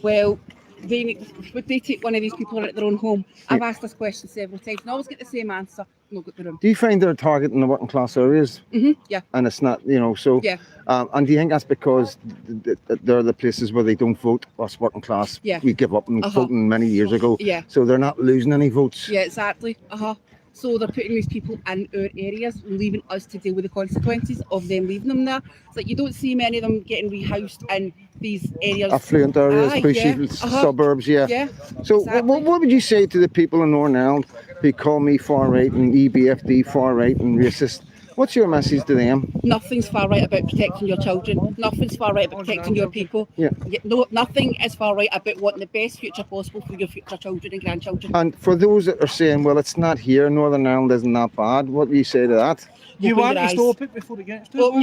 Well, would they take one of these people at their own home? I've asked this question several times and I always get the same answer. No, get the room. Do you find they're targeting the working class areas? Yeah. And it's not, so. Yeah. And do you think that's because they're the places where they don't vote? Us working class, we give up on voting many years ago. Yeah. So they're not losing any votes. Yeah, exactly. So they're putting these people in our areas, leaving us to deal with the consequences of them leaving them there. It's like you don't see many of them getting rehoused in these areas. Affluent areas, bushy suburbs, So what would you say to the people in Northern Ireland who call me far right and EBFD far right and racist? What's your message to them? Nothing's far right about protecting your children. Nothing's far right about protecting your people. No, nothing is far right about wanting the best future possible for your future children and grandchildren. And for those that are saying, well, it's not here, Northern Ireland isn't that bad, what do you say to that? You want to stop it before it gets to it? Open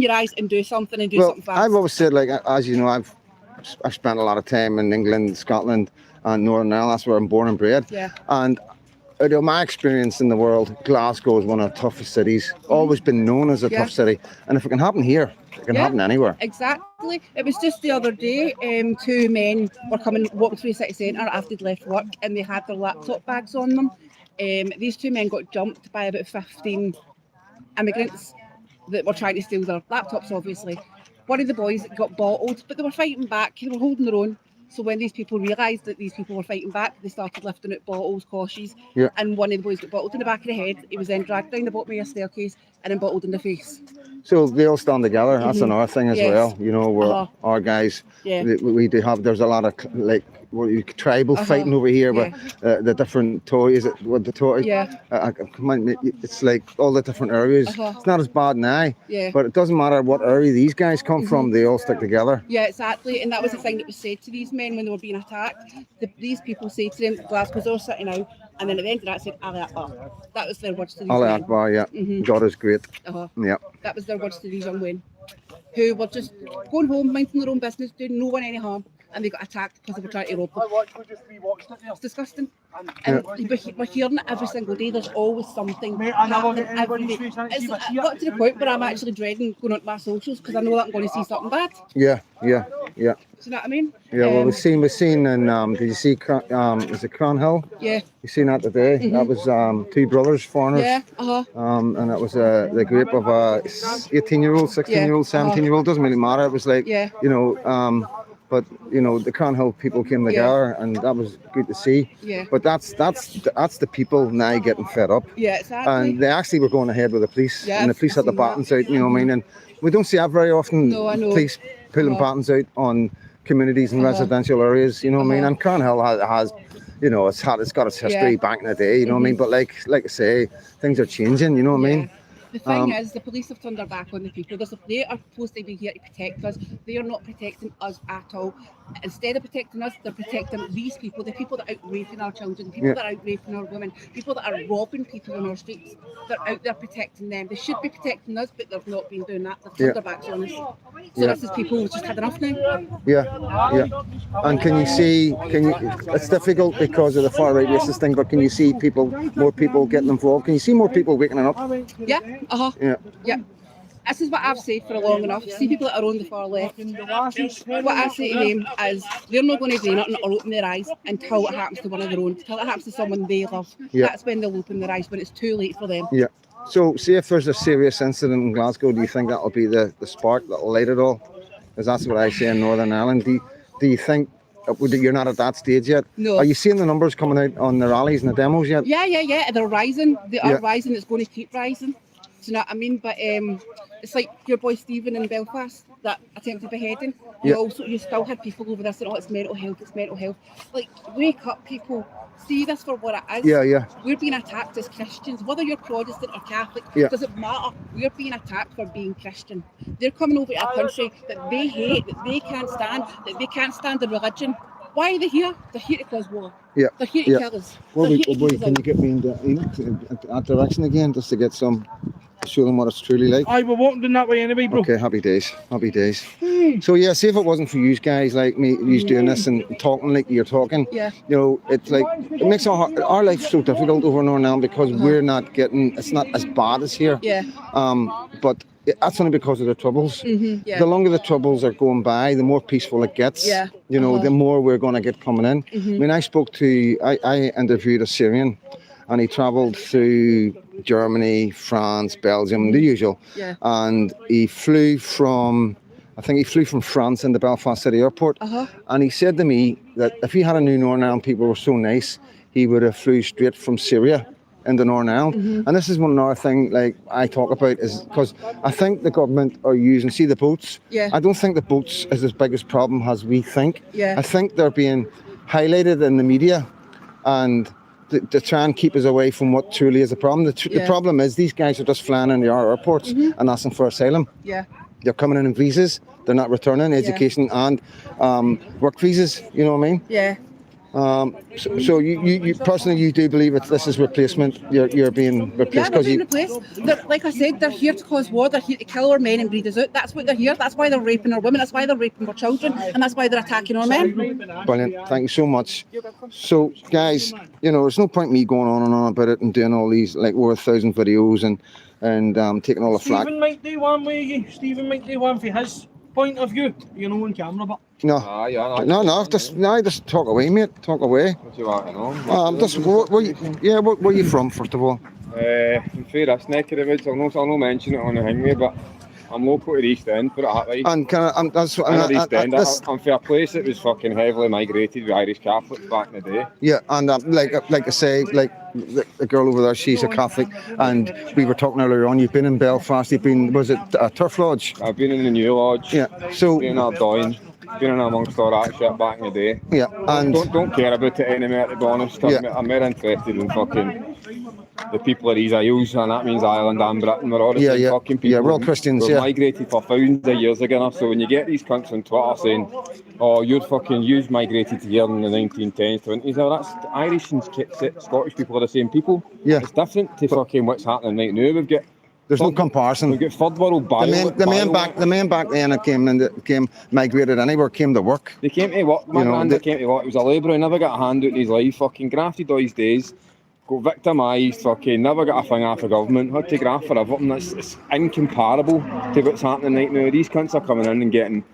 your eyes and do something and do something fast. I've always said, like, as you know, I've spent a lot of time in England, Scotland and Northern Ireland. That's where I'm born and bred. And my experience in the world, Glasgow is one of the toughest cities, always been known as a tough city. And if it can happen here, it can happen anywhere. Exactly. It was just the other day, 2 men were walking through the city centre after they'd left work and they had their laptop bags on them. These 2 men got jumped by about 15 immigrants that were trying to steal their laptops, obviously. One of the boys got bottled, but they were fighting back, they were holding their own. So when these people realised that these people were fighting back, they started lifting out bottles, cautious, and one of the boys got bottled in the back of the head. He was then dragged down the bottom of a staircase and then bottled in the face. So they all stand together. That's another thing as well. You know, where our guys, we do have. There's a lot of like tribal fighting over here, but the different toys. What the toy? Yeah. It's like all the different areas. It's not as bad now. Yeah. But it doesn't matter what area these guys come from. They all stick together. Yeah, exactly. And that was the thing that was said to these men when they were being attacked. These people say to them, Glasgow's all sitting out, and then at the end of that said, Allah Akbar. That was their words to these Allah men. Akbar, yeah. God is great. Yeah. That was their words to these young men, who were just going home, minding their own business, doing no one any harm, and they got attacked because they were trying to rob them. It's disgusting. And we're hearing it every single day. There's always something happening every day. It's got to the point where I'm actually dreading going onto my socials because I know that I'm going to see something bad. Yeah. Do you know what I mean? Yeah, well, we've seen, and did you see, is it Crown Hill? Yeah. You seen that today? That was two brothers, foreigners. Yeah, and it was the group of 18-year-old, 16-year-old, 17-year-old, doesn't really matter. It was like, but the Crown Hill people came together, and that was good to see. Yeah. But that's the people now getting fed up. Yeah, exactly. And they actually were going ahead with the police, Yeah, and the police had the batons out. You know what I mean? And we don't see that very often. No, I know. Police pulling batons out on communities and residential areas. You know what I mean? And Crown Hill has it's got its history back in the day. You know what I mean? But like I say, things are changing. You know what I mean? The thing is, the police have turned their back on the people. They are supposed to be here to protect us. They are not protecting us at all. Instead of protecting us, they're protecting these people, the people that are out raping our children, the people that are out raping our women, people that are robbing people on our streets. They're out there protecting them. They should be protecting us, but they've not been doing that. They've turned their backs on us. So this is people who've just had enough now. Yeah. And can you see, it's difficult because of the far right racist thing, but can you see more people getting involved? Can you see more people waking up? Yeah. Yeah. This is what I've said for long enough. See people that are on the far left. What I say to them is they're not going to do nothing or open their eyes until it happens to one of their own, until it happens to someone they love. Yeah. That's when they'll open their eyes, when it's too late for them. Yeah. So, see if there's a serious incident in Glasgow, do you think that'll be the spark that'll light it all? Because that's what I say in Northern Ireland. Do you think you're not at that stage yet? No. Are you seeing the numbers coming out on the rallies and the demos yet? Yeah. They're rising. They are rising. It's going to keep rising. Do you know what I mean? But it's like your boy Stephen in Belfast, that attempted beheading. You still had people over there saying, it's mental health. Like, wake up, people. See this for what it is. Yeah. We're being attacked as Christians. Whether you're Protestant or Catholic, doesn't matter. We're being attacked for being Christian. They're coming over to a country that they hate, that they can't stand the religion. Why are they here? They're here to cause war. Yeah. They're here to kill us. Can you get me in that direction again, just to get show them what it's truly like? Aye, we're walking down that way anyway, bro. Okay, happy days. So yeah, see if it wasn't for you guys like me, you doing this and talking like you're talking. Yeah. It's like, it makes our life so difficult over in Northern Ireland because we're not getting, it's not as bad as here. Yeah. But that's only because of the troubles. Yeah. The longer the troubles are going by, the more peaceful it gets. Yeah. The more we're going to get coming in. I mean, I interviewed a Syrian, and he travelled through Germany, France, Belgium, the usual. Yeah. And he flew from France into Belfast City Airport. And he said to me that if he had a new Northern Ireland people were so nice, he would have flew straight from Syria into Northern Ireland. And this is one other thing like I talk about is because I think the government are using, see the boats? Yeah. I don't think the boats is as big a problem as we think. Yeah. I think they're being highlighted in the media and to try and keep us away from what truly is a problem. The problem is these guys are just flying into our airports and asking for asylum. Yeah. They're coming in visas. They're not returning education and work visas. You know what I mean? Yeah. So you personally, you do believe this is replacement? You're being replaced because being replaced. Like I said, they're here to cause war. They're here to kill our men and breed us out. That's what they're here. That's why they're raping our women. That's why they're raping our children, and that's why they're attacking our men. Brilliant. Thank you so much. So, guys, there's no point me going on and on about it and doing all these like over 1,000 videos and taking all the flack. Stephen might do one with you. Stephen might do one for his point of view. On camera, but. No, just talk away, mate. Talk away. What do you want to know? Where are you from, first of all? I'm from this neck of the woods. I'll not mention it on the thing, but I'm local to the East End, put it that way. And I'm from a place that was fucking heavily migrated with Irish Catholics back in the day. Yeah, and like I say, like the girl over there, she's a Catholic, and we were talking earlier on. You've been in Belfast. Was it Turf Lodge? I've been in the New Lodge. Yeah. So been in Ardine. been in amongst all that shit back in the day. Yeah, and Don't care about it anymore, to be honest. I'm more interested in fucking the people of these isles, and that means Ireland and Britain. We're all the same fucking people. Yeah, we're all Christians, We've migrated for thousands of years ago. So when you get these cunts on Twitter saying, "Oh, you've migrated here in the 1910s, 20s," well, that's Irish and Scottish people are the same people. Yeah. It's different to fucking what's happening right now. There's no comparison. We've got third world The men back then that came migrated anywhere came to work. They came to work. My granddad came to work. He was a labourer. He never got a hand out in his life. Fucking grafted all his days. Got victimised. Fucking never got a thing off the government. Had to graft for everything. It's incomparable to what's happening right now. These cunts are coming in and getting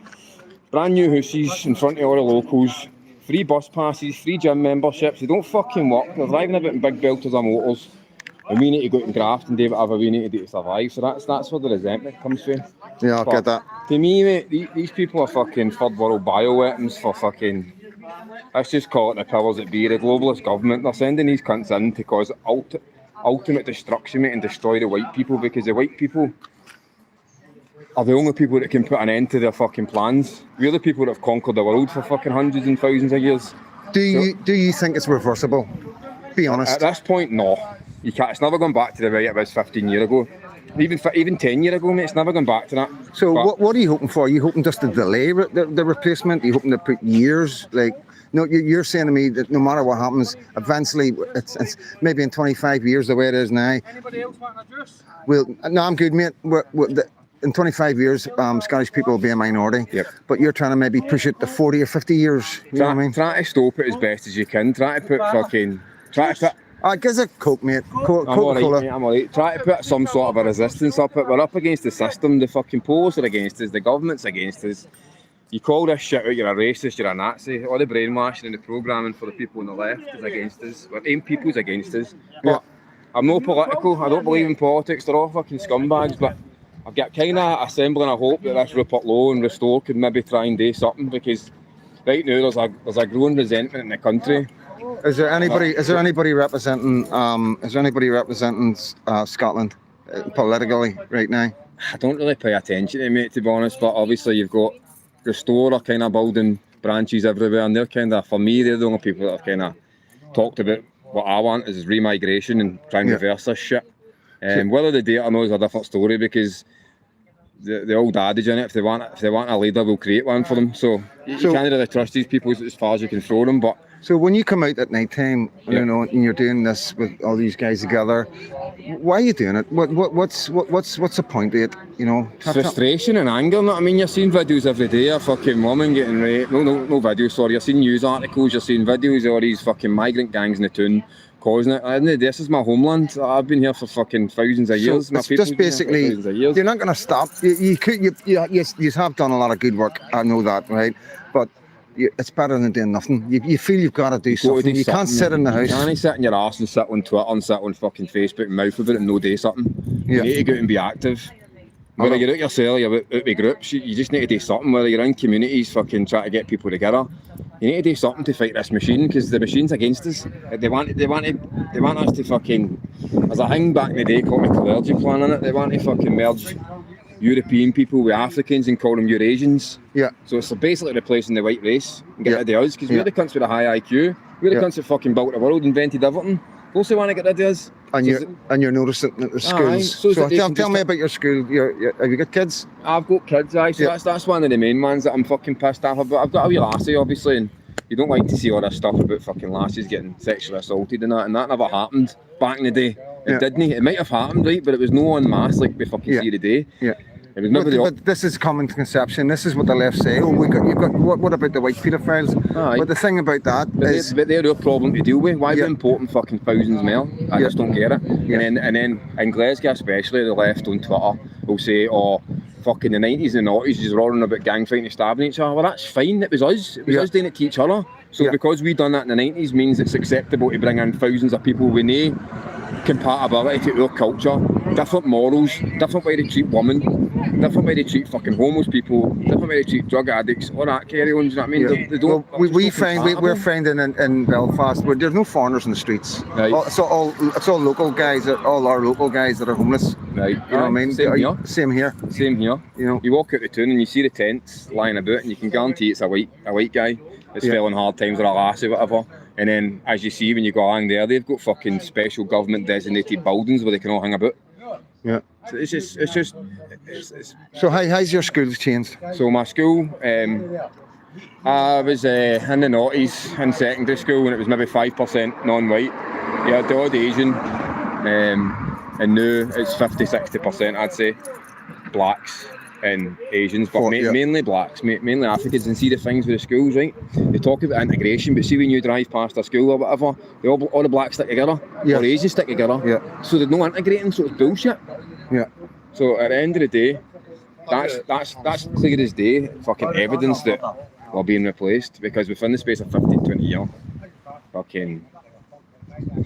brand new houses in front of all the locals. Free bus passes. Free gym memberships. They don't fucking work. They're driving about in big belters or motors. And we need to go out and graft and do whatever we need to do to survive. So that's where the resentment comes from. Yeah, I get that. To me, mate, these people are fucking third world bioweapons for fucking... Let's just call it the powers that be, the globalist government. They're sending these cunts in to cause ultimate destruction, mate, and destroy the white people, because the white people are the only people that can put an end to their fucking plans. We're the people that have conquered the world for fucking hundreds and thousands of years. Do you think it's reversible? Be honest. At this point, no. You can't. It's never gone back to the way it was 15 years ago. Even 10 years ago, mate, it's never gone back to that. So what are you hoping for? Are you hoping just to delay the replacement? Are you hoping to put years? Like, no, you're saying to me that no matter what happens, eventually it's maybe in 25 years the way it is now. Anybody else want a juice? Well, no, I'm good, mate. In 25 years, Scottish people will be a minority. Yep. But you're trying to maybe push it to 40 or 50 years. You know what I mean? Try to stop it as best as you can. Try to put gives a Coke, mate. Coca-Cola. I'm alright. Try to put some sort of a resistance up it. We're up against the system. The fucking police are against us. The government's against us. You call this shit out, you're a racist, you're a Nazi. All the brainwashing and the programming for the people on the left is against us. We're aim people's against us. But I'm no political. I don't believe in politics. They're all fucking scumbags. But I've got kind of a semblance of hope that this Rupert Lowe and Restore could maybe try and do something, because right now there's a growing resentment in the country. Is there anybody representing Scotland politically right now? I don't really pay attention to it, mate, to be honest. But obviously you've got Restore are kind of building branches everywhere, and they're kind of, for me, they're the only people that have kind of talked about what I want is remigration and trying to reverse this shit. Whether they do it or not is a different story, because the old adage in it, if they want a leader, we'll create one for them. So you can't really trust these people as far as you can throw them. But so when you come out at night time, you know, and you're doing this with all these guys together, why are you doing it? What's the point of it? You know, frustration and anger. I mean, you're seeing videos every day of fucking women getting raped. No videos. Sorry, you're seeing news articles. You're seeing videos of all these fucking migrant gangs in the town causing it. This is my homeland. I've been here for fucking thousands of years. So it's just basically, you're not going to stop. You have done a lot of good work. I know that, right? But it's better than doing nothing. You feel you've got to do something. You can't sit in the house. You can't sit in your arse and sit on Twitter and sit on fucking Facebook and mouth about it and no do something. You need to go out and be active. Whether you're out your cell or you're out with groups, you just need to do something. Whether you're in communities, fucking try to get people together. You need to do something to fight this machine, because the machine's against us. They want us to fucking. There's a thing back in the day called the Clergy Plan in it. They want to fucking merge European people with Africans and call them Eurasians. Yeah. So it's basically replacing the white race and get rid of us, because we're the cunts with a high IQ. We're the cunts that fucking built the world, invented everything. Of course they want to get rid of us. And you're noticing it at the schools. So tell me about your school. Have you got kids? I've got kids, aye. So that's one of the main ones that I'm fucking pissed off about. I've got a wee lassie, obviously, and you don't like to see all this stuff about fucking lassies getting sexually assaulted and that never happened back in the day. It didn't. It might have happened, right, but it was no en masse like we fucking see today. Yeah. But this is common conception. This is what the left say. Oh, you've got. What about the white paedophiles? But the thing about that is, they're their problem to deal with. Why be importing fucking thousands more? I just don't get it. And then in Glasgow especially, the left on Twitter will say, "Oh, fucking the 90s and 90s, just roaring about gang fighting and stabbing each other." Well, that's fine. It was us. It was us doing it to each other. So because we done that in the 90s means it's acceptable to bring in thousands of people with no compatibility to our culture, different morals, different way to treat women. different way they treat fucking homeless people, different way they treat drug addicts, all that carry on. Do you know what I mean? Yeah. They don't. Well, we're finding in Belfast where there's no foreigners in the streets. Right. It's all local guys. All our local guys that are homeless. Right. You know what I mean? Same here. Same here. Same here. You know. You walk out the town and you see the tents lying about, and you can guarantee it's a white guy that's Yeah. fell in hard times or a lass or whatever. And then, as you see when you go along there, they've got fucking special government designated buildings where they can all hang about. Yeah. So it's just. So how's your schools changed? So my school, I was in the noughties in secondary school when it was maybe 5% non-white. You had the odd Asian, and now it's 50-60%, I'd say, blacks and Asians, but mainly blacks, mainly Africans. And see the things with the schools, right? They talk about integration, but see when you drive past a school or whatever, all the blacks stick together, Yeah. or the Asians stick together. Yeah. So there's no integrating, so it's bullshit. Yeah. So at the end of the day, that's clear as day, fucking evidence that we're being replaced, because within the space of 15-20 years, fucking.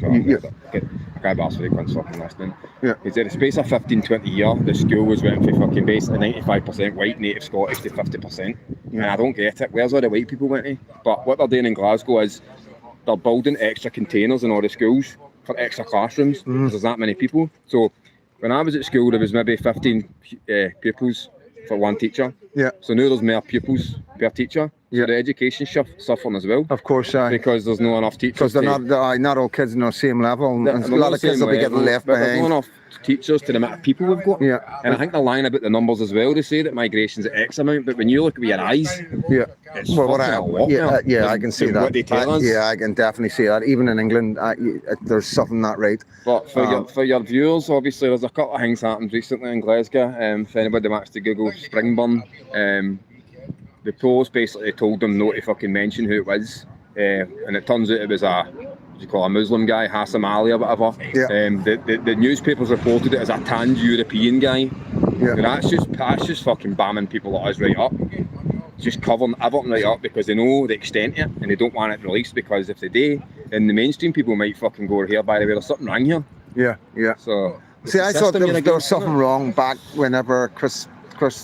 Yeah. I can't ask for the cunts fucking listening. Yeah. Is in the space of 15-20 years, the school was went from fucking basically 95% white native Scottish to 50%. And I don't get it. Where's all the white people went to? But what they're doing in Glasgow is they're building extra containers in all the schools for extra classrooms because there's that many people. So when I was at school, there was maybe 15 pupils for one teacher. Yeah. So now there's more pupils per teacher. Yeah. So the education suffering as well. Of course, Because there's not enough teachers. because they're not all kids on the same level, and a lot of kids will be getting left There's not behind. enough teachers to the amount of people we've got. Yeah. And I think they're lying about the numbers as well. They say that migration's at X amount, but when you look with your eyes, Yeah. it's Well, fucking a lot more I can see than that. what they tell us. Yeah, I can definitely see that. Even in England, there's something not right. But for your viewers, obviously, there's a couple of things happened recently in Glasgow. If anybody wants to Google Springburn, the post basically told them not to fucking mention who it was, and it turns out it was a Muslim guy, Hassan Ali or whatever. Yeah. The newspapers reported it as a tanned European guy. Yeah. And that's just fucking bamming people like us right up. Just covering everything right up because they know the extent of it and they don't want it released, because if they do, then the mainstream people might fucking go here, by the way, there's something wrong here. Yeah, yeah. So See, I thought there was something wrong back whenever Chris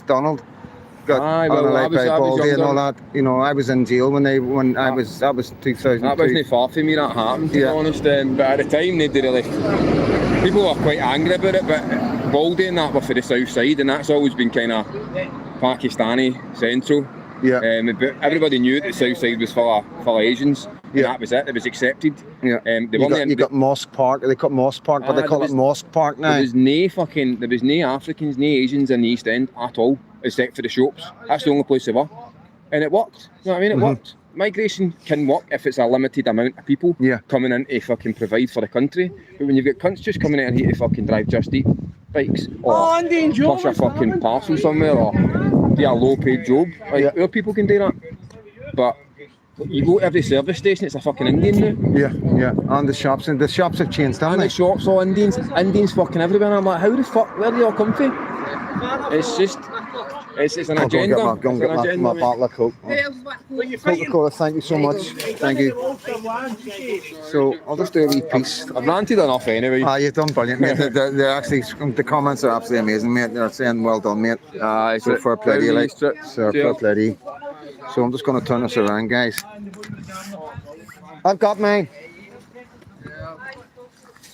Donald got analysed by Baldy and all that. You know, I was in jail when that was 2002. That wasn't far from me, that happened, to be honest. But at the time, they really, people were quite angry about it, but Baldy and that were for the south side, and that's always been kind of Pakistani central. Yeah. But everybody knew that the south side was full of Asians. And that was it. It was accepted. Yeah. You got Mosque Park. They call it Mosque Park, but they call it Mosque Park now. There was no Africans, no Asians in the East End at all, except for the shops. That's the only place they were, and it worked. You know what I mean? It worked. Migration can work if it's a limited amount of people coming in to fucking provide for the country. But when you've got cunts just coming out here to fucking drive Just Eat bikes or push a fucking parcel somewhere or do a low-paid job, well, people can do that. But you go to every service station, it's a fucking Indian now. Yeah. And the shops have changed, haven't And they? the shops, all Indians fucking everywhere. And I'm like, how the fuck, where do they all come from? It's just, it's an agenda. Go and get my bottle of Coke. Coca-Cola, thank you so much. Thank you. So I'll just do a wee piece. I've ranted enough anyway. You've done brilliant, mate. They're actually, the comments are absolutely amazing, mate. They're saying well done, mate. So fair play to you, like. So fair play to you. So I'm just going to turn this around, guys. I've got mine.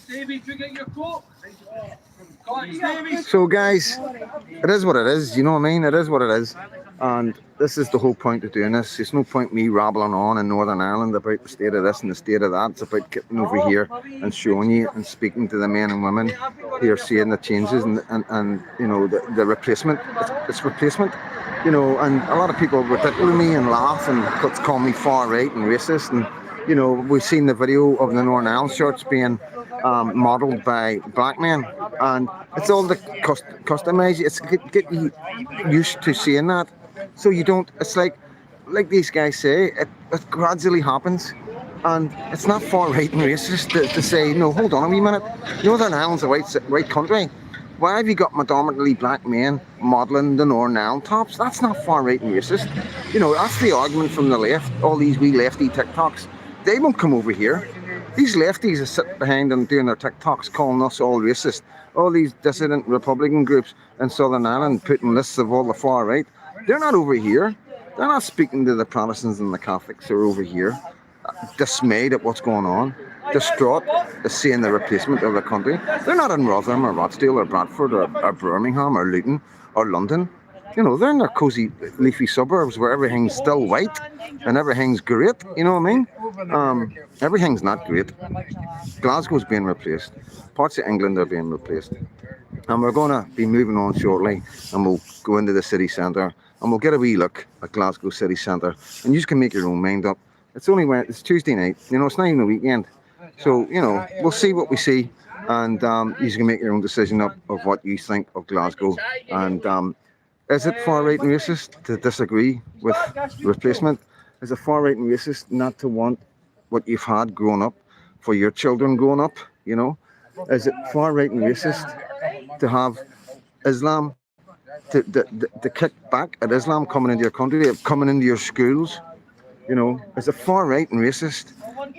Davey, did you get your coat? So guys, it is what it is, you know what I mean? It is what it is. And this is the whole point of doing this. There's no point me rambling on in Northern Ireland about the state of this and the state of that. It's about getting over here and showing you and speaking to the men and women who are seeing the changes and you know, the replacement. It's replacement. You know, and a lot of people ridicule me and laugh and call me far right and racist. And you know, we've seen the video of the Northern Ireland shirts being modelled by black men, and it's all the customised. It's get you used to seeing that, so you don't. It's like these guys say, it gradually happens, and it's not far right and racist to say no. Hold on a wee minute. Northern Ireland's a white country. Why have you got predominantly black men modelling the Northern Ireland tops? That's not far right and racist. You know, that's the argument from the left. All these wee lefty TikToks, they won't come over here. These lefties are sitting behind and doing their TikToks calling us all racist. All these dissident Republican groups in Southern Ireland putting lists of all the far right. They're not over here. They're not speaking to the Protestants and the Catholics. They're over here, dismayed at what's going on, distraught at seeing the replacement of the country. They're not in Rotherham or Rochdale or Bradford or Birmingham or Luton or London. You know, they're in their cosy, leafy suburbs where everything's still white and everything's great. You know what I mean? Everything's not great. Glasgow's being replaced. Parts of England are being replaced. And we're going to be moving on shortly, and we'll go into the city centre and we'll get a wee look at Glasgow city centre, and you can make your own mind up. It's Tuesday night, you know, it's not even a weekend. So, you know, we'll see what we see, and you can make your own decision up of what you think of Glasgow. And is it far-right and racist to disagree with replacement? Is it far-right and racist not to want what you've had growing up for your children growing up, you know? Is it far-right and racist to have Islam, to kick back at Islam coming into your country, coming into your schools? You know, is it far-right and racist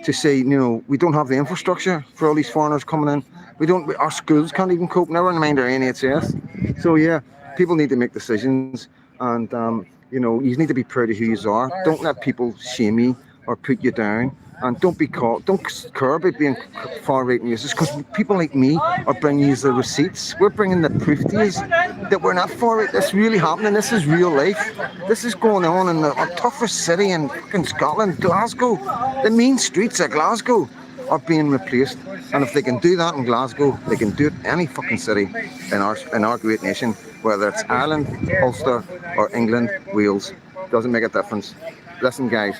to say, you know, we don't have the infrastructure for all these foreigners coming in? Our schools can't even cope, never mind our NHS. So yeah, people need to make decisions, and you know, you need to be proud of who you are. Don't let people shame you or put you down, and don't curb it being far-right and racist, because people like me are bringing you the receipts. We're bringing the proof to you that we're not far-right. That's really happening. This is real life. This is going on in the toughest city in fucking Scotland, Glasgow. The main streets of Glasgow are being replaced, and if they can do that in Glasgow, they can do it in any fucking city in our great nation, whether it's Ireland, Ulster, or England, Wales. Doesn't make a difference. Listen, guys,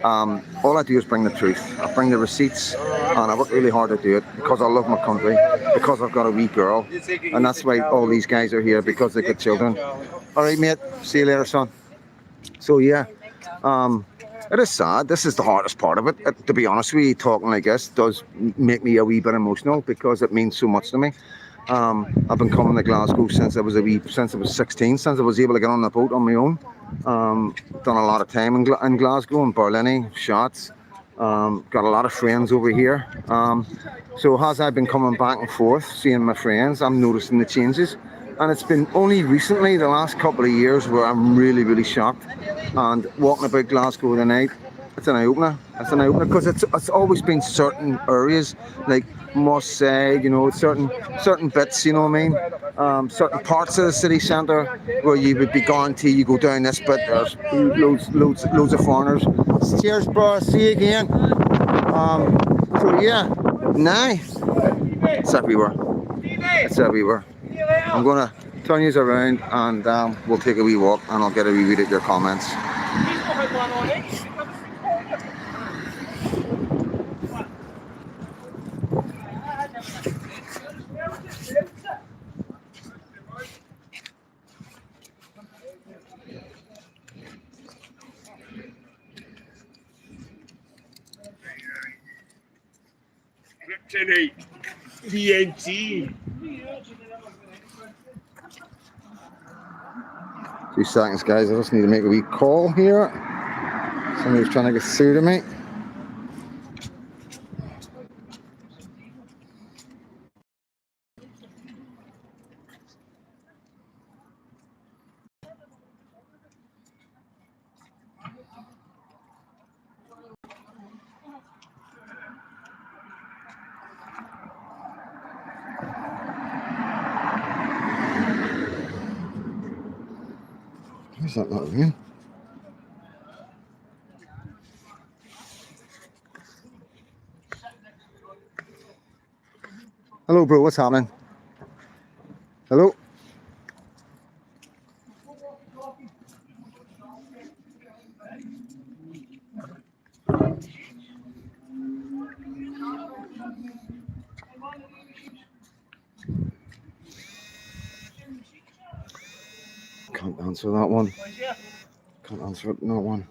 all I do is bring the truth. I bring the receipts, and I work really hard to do it because I love my country, because I've got a wee girl, and that's why all these guys are here, because they get children. All right, mate. See you later, son. So yeah, it is sad. This is the hardest part of it. To be honest with you, talking like this does make me a wee bit emotional, because it means so much to me. I've been coming to Glasgow since I was 16, since I was able to get on the boat on my own. Done a lot of time in Glasgow and Barlinnie, Scots. Got a lot of friends over here. So as I've been coming back and forth, seeing my friends, I'm noticing the changes. And it's been only recently, the last couple of years, where I'm really, really shocked. And walking about Glasgow tonight, it's an eye-opener. It's an eye-opener, because it's always been certain areas, like Moss Side, you know, certain bits, you know what I mean? Certain parts of the city centre where you would be guaranteed you go down this bit, there's loads of foreigners. Cheers, bro. See you again. So yeah, now it's everywhere. It's everywhere. I'm gonna turn you around, and we'll take a wee walk, and I'll get a wee read at your comments. Kryptonite. TNT. 2 seconds, guys. I just need to make a wee call here. Somebody's trying to get through to me. Who's that not ringing? Hello, bro. What's happening? Hello? Can't answer that one. Can't answer that one.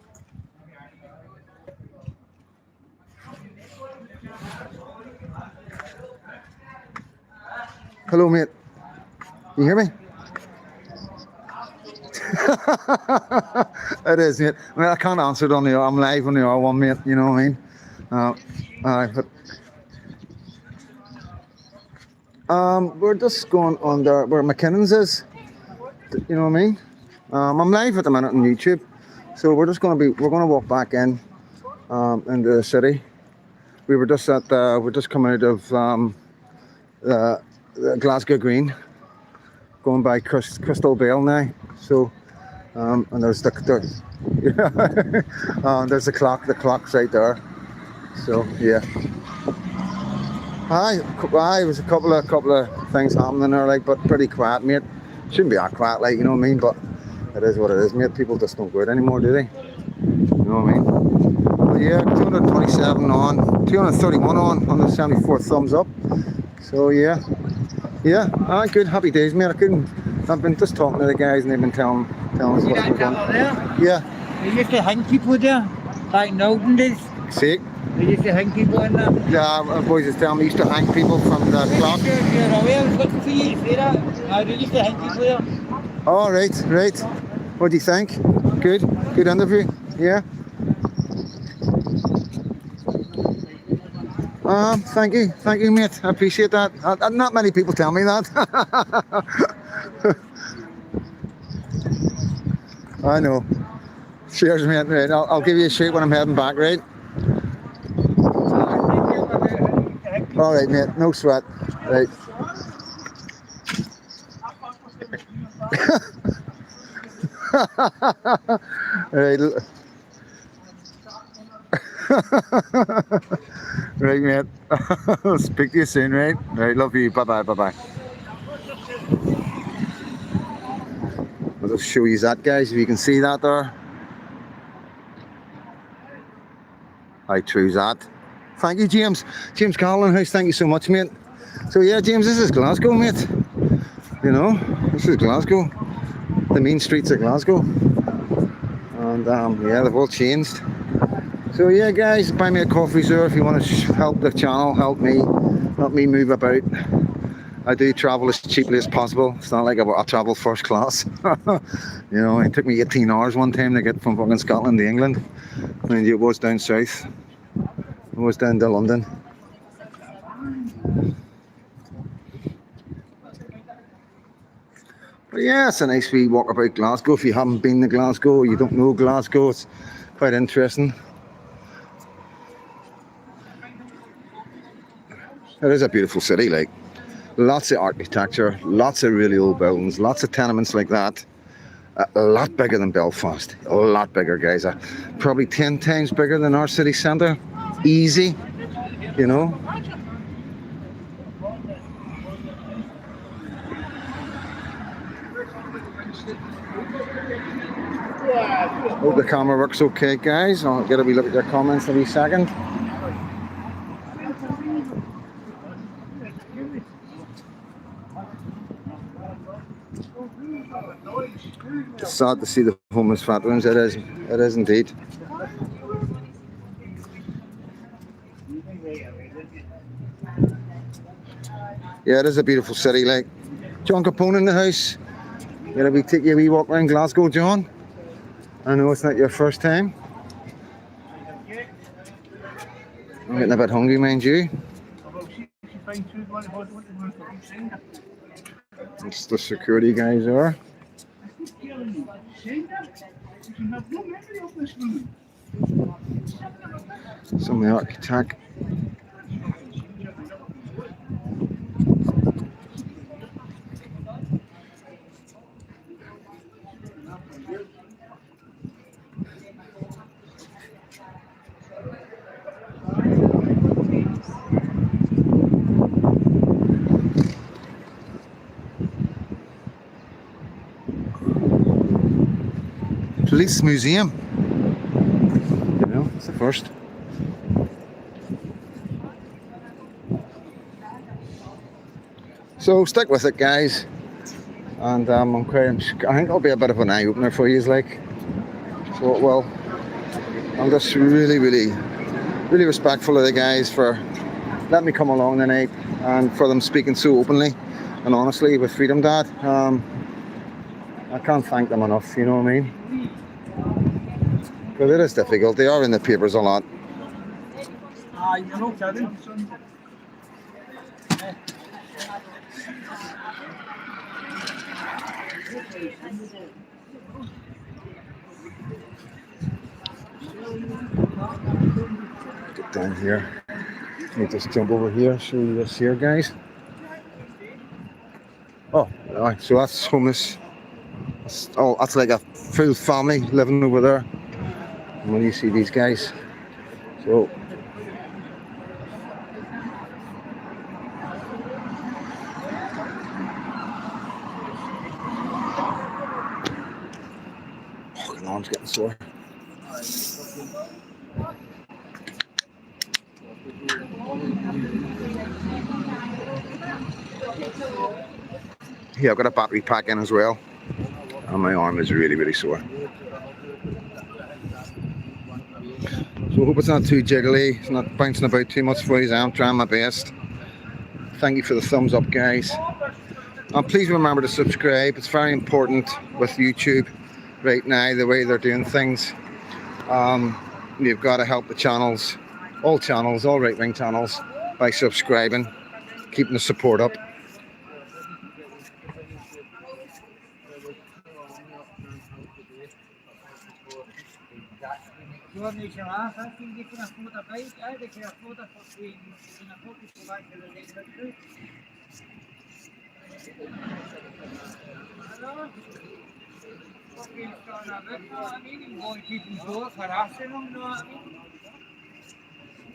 Hello, mate. Can you hear me? It is, mate. I mean, I can't answer it on the. I'm live on the R1, mate. You know what I mean? But We're just going under where McKinnon's is. You know what I mean? I'm live at the minute on YouTube, so we're gonna walk back in into the city. We're just coming out of the Glasgow Green, going by Crystal Bale now. So and there's the there's the clock. The clock's right there. So yeah. Aye, was a couple of things happening there, like, but pretty quiet, mate. Shouldn't be that quiet, like, you know what I mean? But it is what it is, mate. People just don't go out anymore, do they? You know what I mean? But yeah, 227 on, 231 on the 74th thumbs up. So yeah, good, happy days, mate. I've been just talking to the guys and they've been telling us what we're doing. Yeah. They used to hang people there, back in the olden days. See? They used to hang people in there. Yeah, my boys is telling me used to hang people from the clock. You're aware, I was looking for you to say that. They used to hang people there. Oh, right. What do you think? Good interview, yeah. Thank you, mate. I appreciate that. Not many people tell me that. I know. Cheers, mate. Right, I'll give you a shout when I'm heading back, right? All right, mate. No sweat. Right. Right. Right, mate. Speak to you soon, right? Right, love you. Bye-bye. I'll just show you that, guys, if you can see that there. How true's that? Thank you, James. James Carlin House, thank you so much, mate. So yeah, James, this is Glasgow, mate. You know, this is Glasgow. The main streets of Glasgow. And yeah, they've all changed. So yeah, guys, buy me a coffee, sir, if you want to help the channel, help me move about. I do travel as cheaply as possible. It's not like I travel first class. You know, it took me 18 hours one time to get from fucking Scotland to England. And it was down south. It was down to London. But yeah, it's a nice wee walk about Glasgow. If you haven't been to Glasgow, you don't know Glasgow, it's quite interesting. It is a beautiful city, like. Lots of architecture, lots of really old buildings, lots of tenements like that. A lot bigger than Belfast. A lot bigger, guys. Probably 10 times bigger than our city centre. Easy, you know. Hope the camera works okay, guys. I'll get a wee look at your comments in a wee second. It's sad to see the homeless fat ones. It is indeed. Yeah, it is a beautiful city, like. John Capone in the house. Gonna take you a wee walk around Glasgow, John. I know it's not your first time. I'm getting a bit hungry, mind you. It's the security guys there. Some of the architect. Police museum. You know, it's the first. So stick with it, guys. And I think it'll be a bit of an eye opener for you, like. So well, I'm just really respectful of the guys for letting me come along tonight and for them speaking so openly and honestly with Freedom Dad. I can't thank them enough, you know what I mean? Because it is difficult. They are in the papers a lot. You're not kidding. Get down here. Let me just jump over here, show you this here, guys. Oh, right, so that's homeless. That's like a full family living over there. And when you see these guys, so fucking arm's getting sore. Yeah, I've got a battery pack in as well, and my arm is really, really sore. So I hope it's not too jiggly, it's not bouncing about too much for you. I'm trying my best. Thank you for the thumbs up, guys. And please remember to subscribe. It's very important with YouTube right now, the way they're doing things. You've got to help the channels, all right-wing channels, by subscribing, keeping the support up.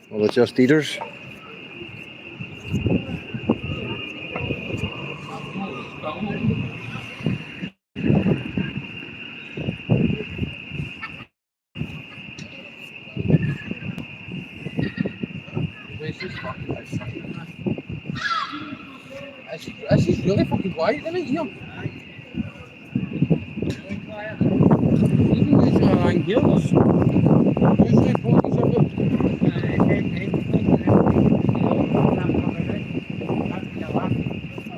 Well, they're just eaters. This is really fucking quiet tonight here. Even these around here, there's usually parties of it.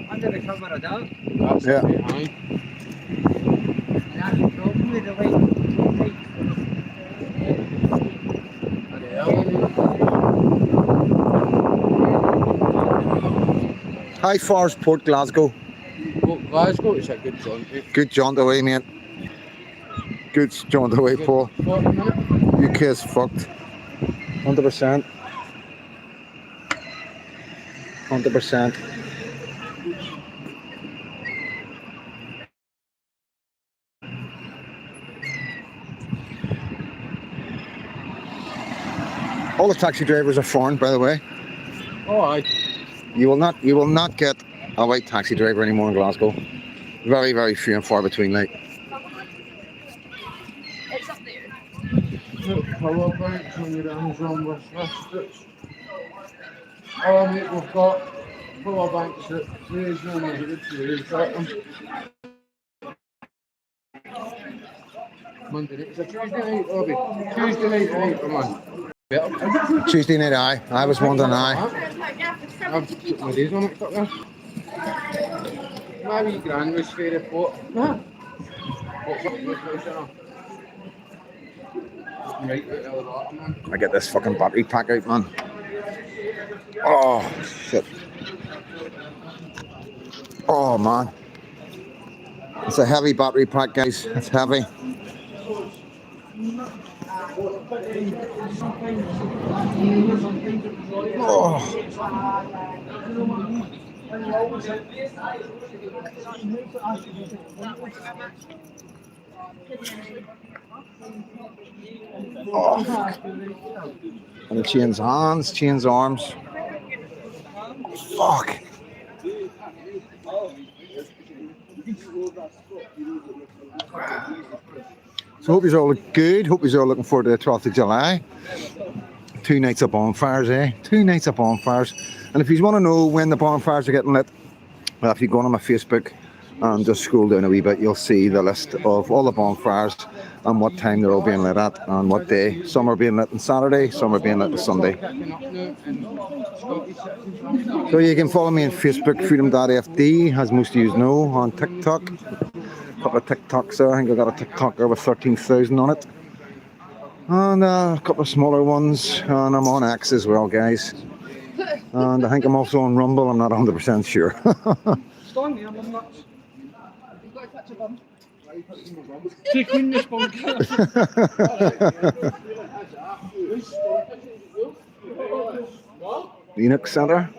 Under the cover of that. That's Yeah. it, aye. And that's the problem with the light. How far's Port Glasgow? Well, Glasgow is a good jaunt, mate. Good jaunt away, mate. Good jaunt away, Paul. 40 minutes. UK's fucked. 100%. 100%. All the taxi drivers are foreign, by the way. Oh, aye. You will not get a white taxi driver anymore in Glasgow. Very, very few and far between, like. Put power banks on your Amazon wish lists. Oh, mate, we've got power banks at today's one is a good today. Monday night. It's a Tuesday night, Robbie. Tuesday night, right, come on. Tuesday night, aye. I was wondering, aye. I've put my days on it, up there. My wee gran was fair report. Right, man. I get this fucking battery pack out, man. Oh, shit. Oh, man. It's a heavy battery pack, guys. It's heavy. Oh. Oh. And it chains hands, chains arms. Fuck. So hope you're all good. Hope you're all looking forward to the 12th of July. 2 nights of bonfires, eh? 2 nights of bonfires. And if you want to know when the bonfires are getting lit, well, if you go on my Facebook and just scroll down a wee bit, you'll see the list of all the bonfires and what time they're all being lit at and what day. Some are being lit on Saturday, some are being lit on Sunday. So you can follow me on Facebook, freedom.fd, as most of you know, on TikTok. A couple of TikToks there. I think I got a TikToker with 13,000 on it. And a couple of smaller ones. And I'm on X as well, guys. And I think I'm also on Rumble. I'm not 100% sure. To clean the spunk. Enoch Centre.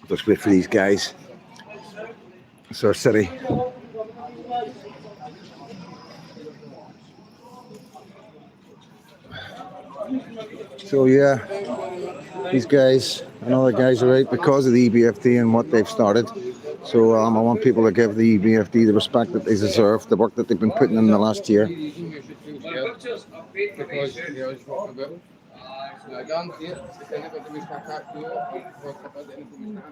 Just wait for these guys. It's our city. So yeah, these guys and other guys are out because of the EBFD and what they've started. So I want people to give the EBFD the respect that they deserve, the work that they've been putting in the last year. Because they always talk about it. I guarantee it. If anybody was back at you, talk about anything like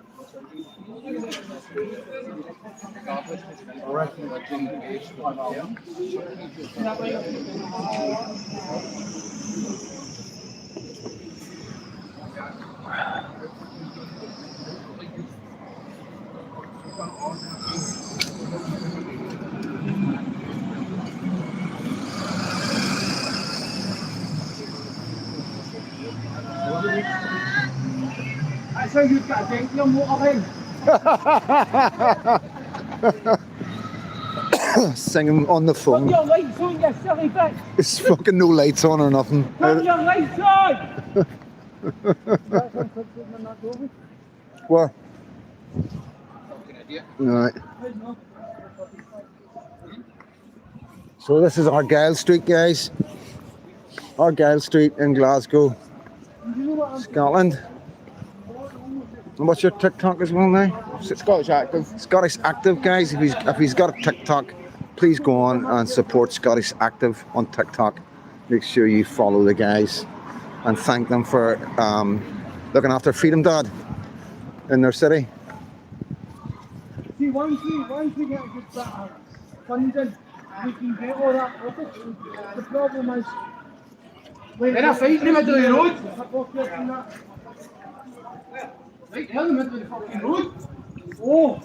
That's how you've got to drink your motor then. Singing on the phone. Put your lights on, you silly bitch. It's fucking no lights on or nothing. Put your lights on! Where? Right. So this is Argyle Street, guys. Argyle Street in Glasgow, Scotland. And what's your TikTok as well now? Scottish Active. Scottish Active, guys. If he's got a TikTok, please go on and support Scottish Active on TikTok. Make sure you follow the guys and thank them for looking after Freedom Dad in their city. See, once we get a good bit of funding, we can get all that water. The problem is... They're a fight in the middle of the road. Right here in the middle of the fucking road. Oh!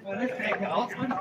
Well, let's take it up, man.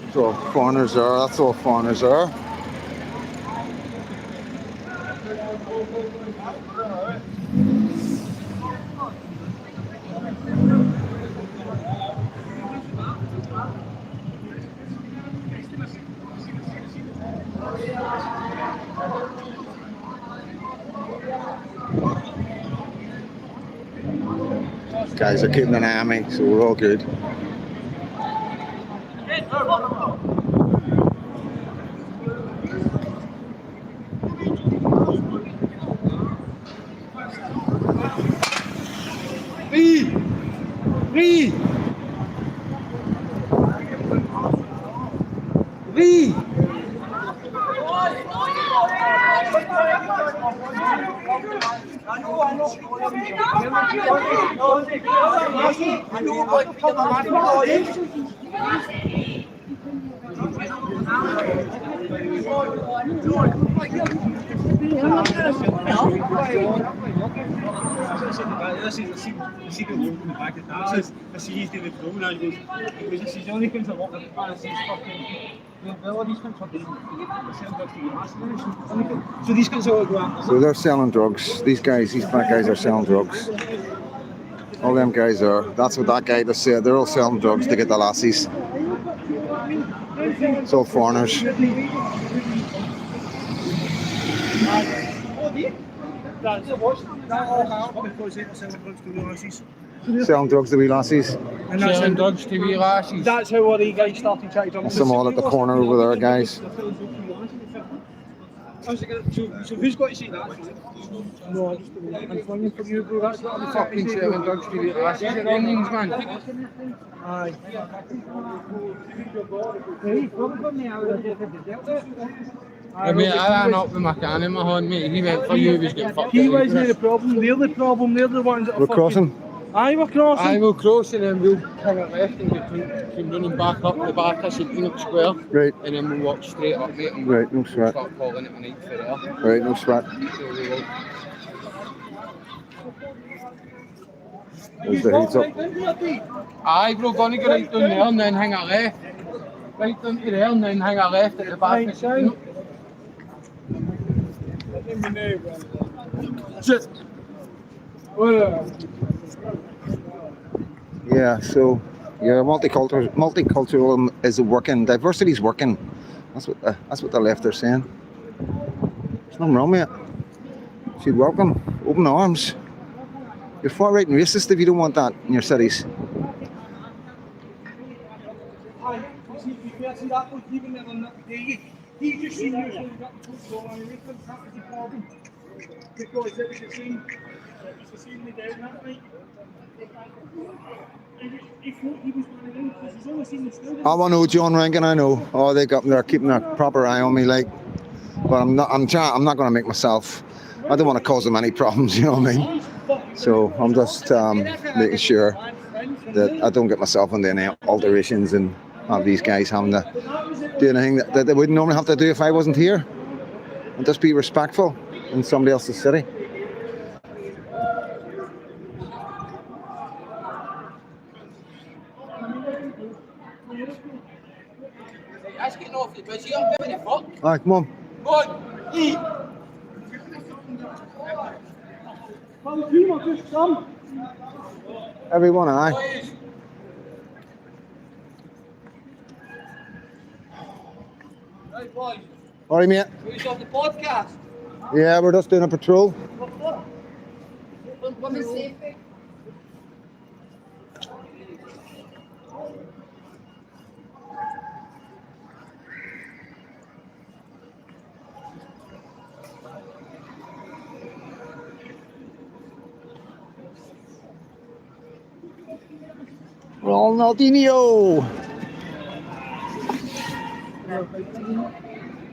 That's all foreigners are. That's all foreigners are. Guys are keeping an eye on me, so we're all good. Lee! Lee! So they're selling drugs. These black guys are selling drugs. All them guys are. That's what that guy just said. They're all selling drugs to get the lassies. It's all foreigners. Selling drugs to wee lassies. Selling drugs to wee lassies. That's how all the guys started trying to jump. There's some all at the corner over there, guys. So who's got to say that? No, I'm flinging from you, bro. That's not the Fucking selling drugs to wee lassies at Onions, man. Aye. I mean, I ran up with my can in my hand, mate. He went for you, he was getting fucked. He wasn't the problem. They're the problem. They're the ones that are We're crossing. Aye, we're crossing. I will cross and then we'll hang it left and come running back up the back of St Enoch Square. Right. And then we'll walk straight up, mate, and Right, no sweat. start calling it a night for there. Right, no sweat. So we will. There's the heats up. Aye, bro, gonna go right down there and then hang a left. Right down to there and then hang a left at the back of St Enoch. Just. Yeah, so multiculturalism is working. Diversity is working. That's what the left are saying. There's nothing wrong with it. Should welcome, open arms. You're far right and racist if you don't want that in your cities. He just seen you so got the football and he couldn't have the problem because it was the same they down that night. He thought he was going to win because he's only seen the students. I know John Rankin, I know. Oh, they're keeping a proper eye on me, like. But I'm not going to make myself. I don't want to cause them any problems, you know what I mean? So I'm just making sure that I don't get myself into any alterations and have these guys having to do anything that they wouldn't normally have to do if I wasn't here. And just be respectful in somebody else's city. That's getting off the bus here. I'm giving a fuck. All right, come on. Come on, eat. Everyone, aye. Boys. Right, boys. All right, mate. Who's on the podcast? Yeah, we're just doing a patrol. Women's safety. Ronaldinho.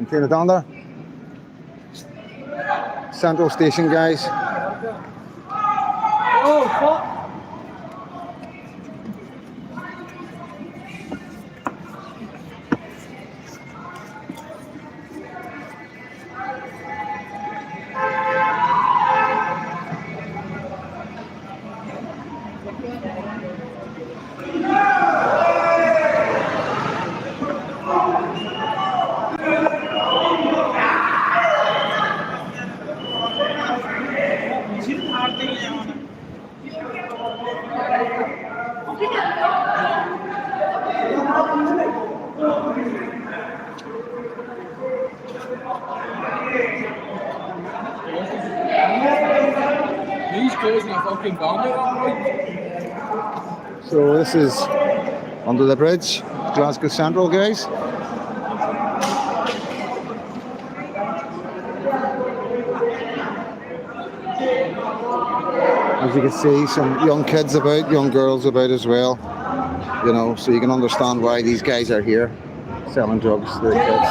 Okay, down there. Central Station, guys. Oh, fuck. He's causing a fucking bandit, right? So this is under the bridge, Glasgow Central, guys. As you can see, some young kids about, young girls about as well. You know, so you can understand why these guys are here selling drugs to the kids.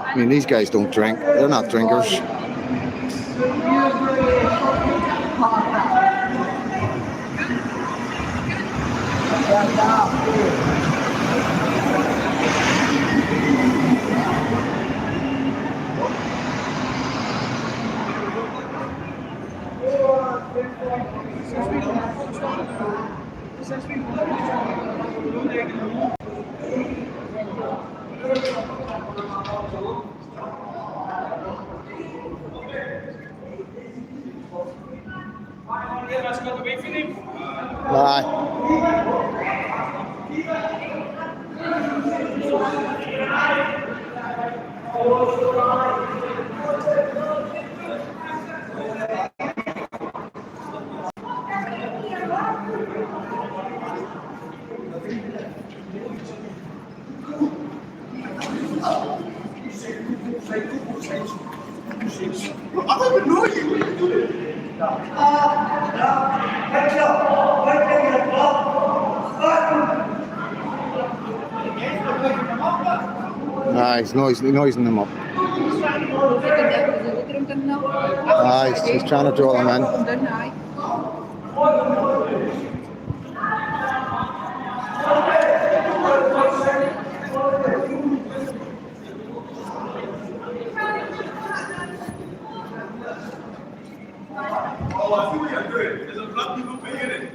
I mean, these guys don't drink. They're not drinkers. Bye. I don't even know you. He's noising them up. He's trying to draw them in. Oh, I see what you're doing. There's a black people thing in it.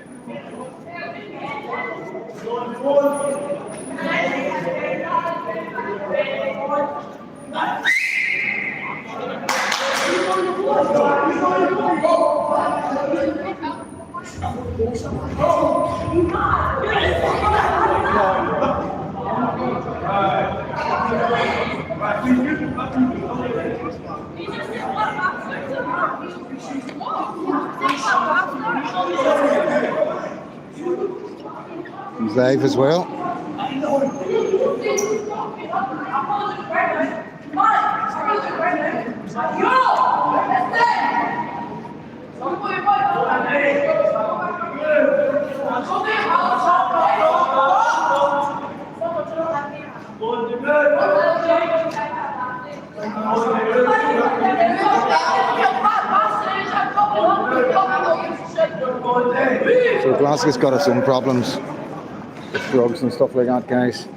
He's live as well. So Glasgow's got its own problems with drugs and stuff like that, guys.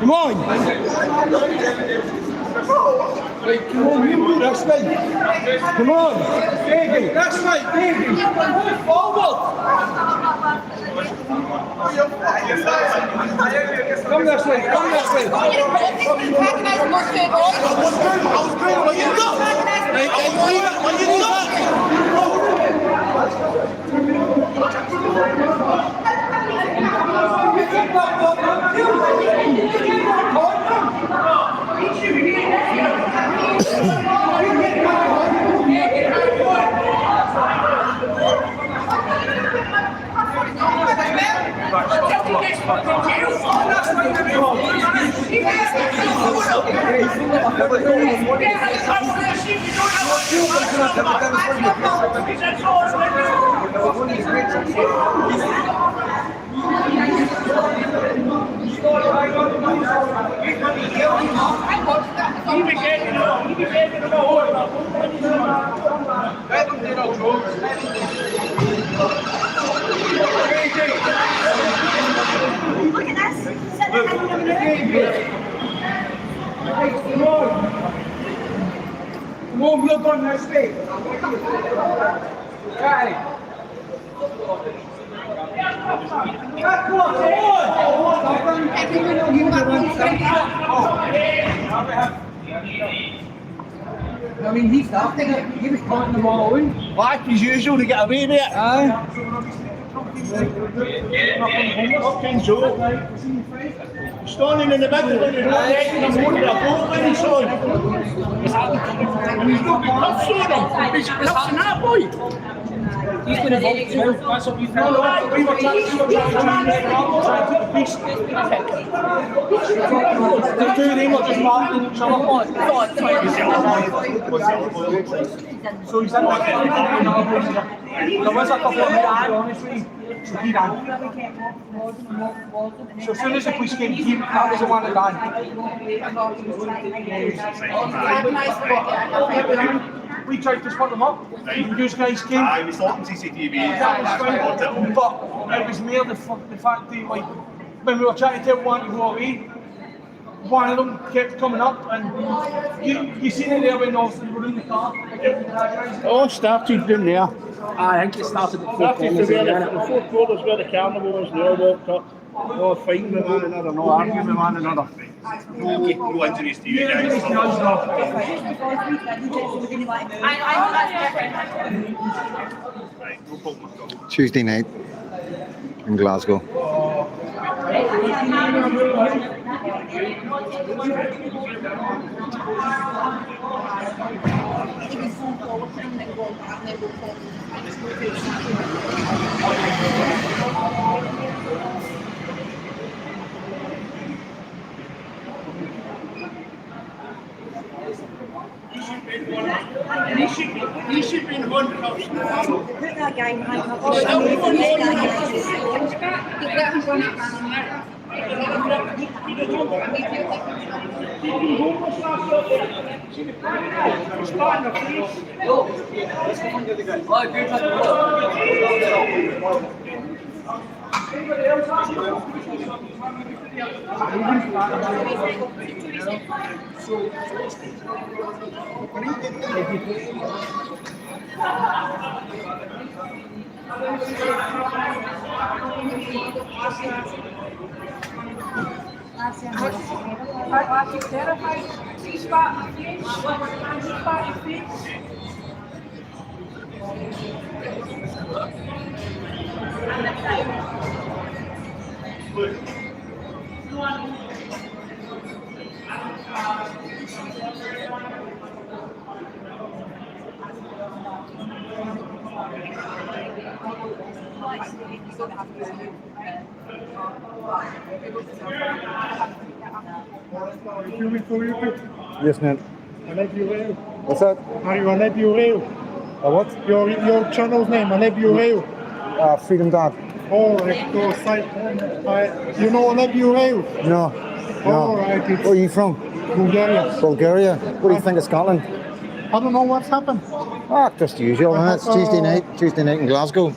Come on! Right, come on, you that's right. Come on, Davey, that's right, Davey. Move forward. Come this way, come this way. Come on. Come on, we're done this way. Right. I mean, he started it. He was pointing them all in. Like as usual to get away with it. Aye. Fucking joke. Standing in the middle when you're not letting him hold a ball when he's on. And he's not been tough on him. He's tough on that boy. He's been involved too. That's what we found. We were trying to the piece. The two of them were just marking each other. So he's in there was a couple of minutes, honestly. So he ran. So as soon as the police came, that was the one that ran. We tried to spot them up. You guys came. I was talking CCTV. That was fine. But it was more the fact that, like, when we were trying to tell one to go away, one of them kept coming up, and you seen it there when Austin were in the car. Oh, started in there. I think it started at Started to where the four quarters where the carnival was, they all walked up. No fighting with one another, no arguing with one another. No injuries to you guys. Tuesday night in Glasgow. He should be in one house. Put that guy behind Yes, man. What's that? Are you Aleb Rail? What? Your channel's name, Aleb Rail. Freedom Dog. Oh, right, go site. You know Aleb Rail? No. Oh, right. Where are you from? Bulgaria. Bulgaria. What do you think of Scotland? I don't know what's happened. Just the usual, man. It's Tuesday night in Glasgow.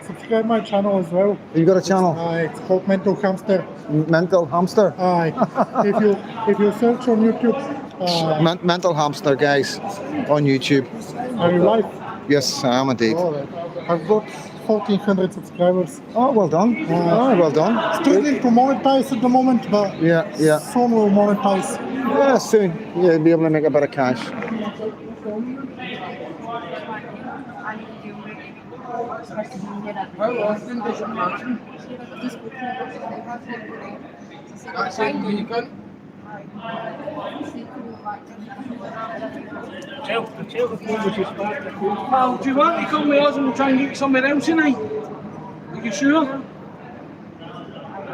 Subscribe my channel as well. You got a channel? It's called Mental Hamster. Mental Hamster? If you search on YouTube. Mental Hamster, guys, on YouTube. Are you live? Yes, I am indeed. Oh, right. I've got 1,400 subscribers. Oh, well done. Well done. Struggling to monetize at the moment, but Yeah. soon we'll monetize. Yeah, soon. You'll be able to make a bit of cash. How often does it happen? That's it, you can. Well, do you want to come with us and we'll try and get somewhere else tonight? Are you sure?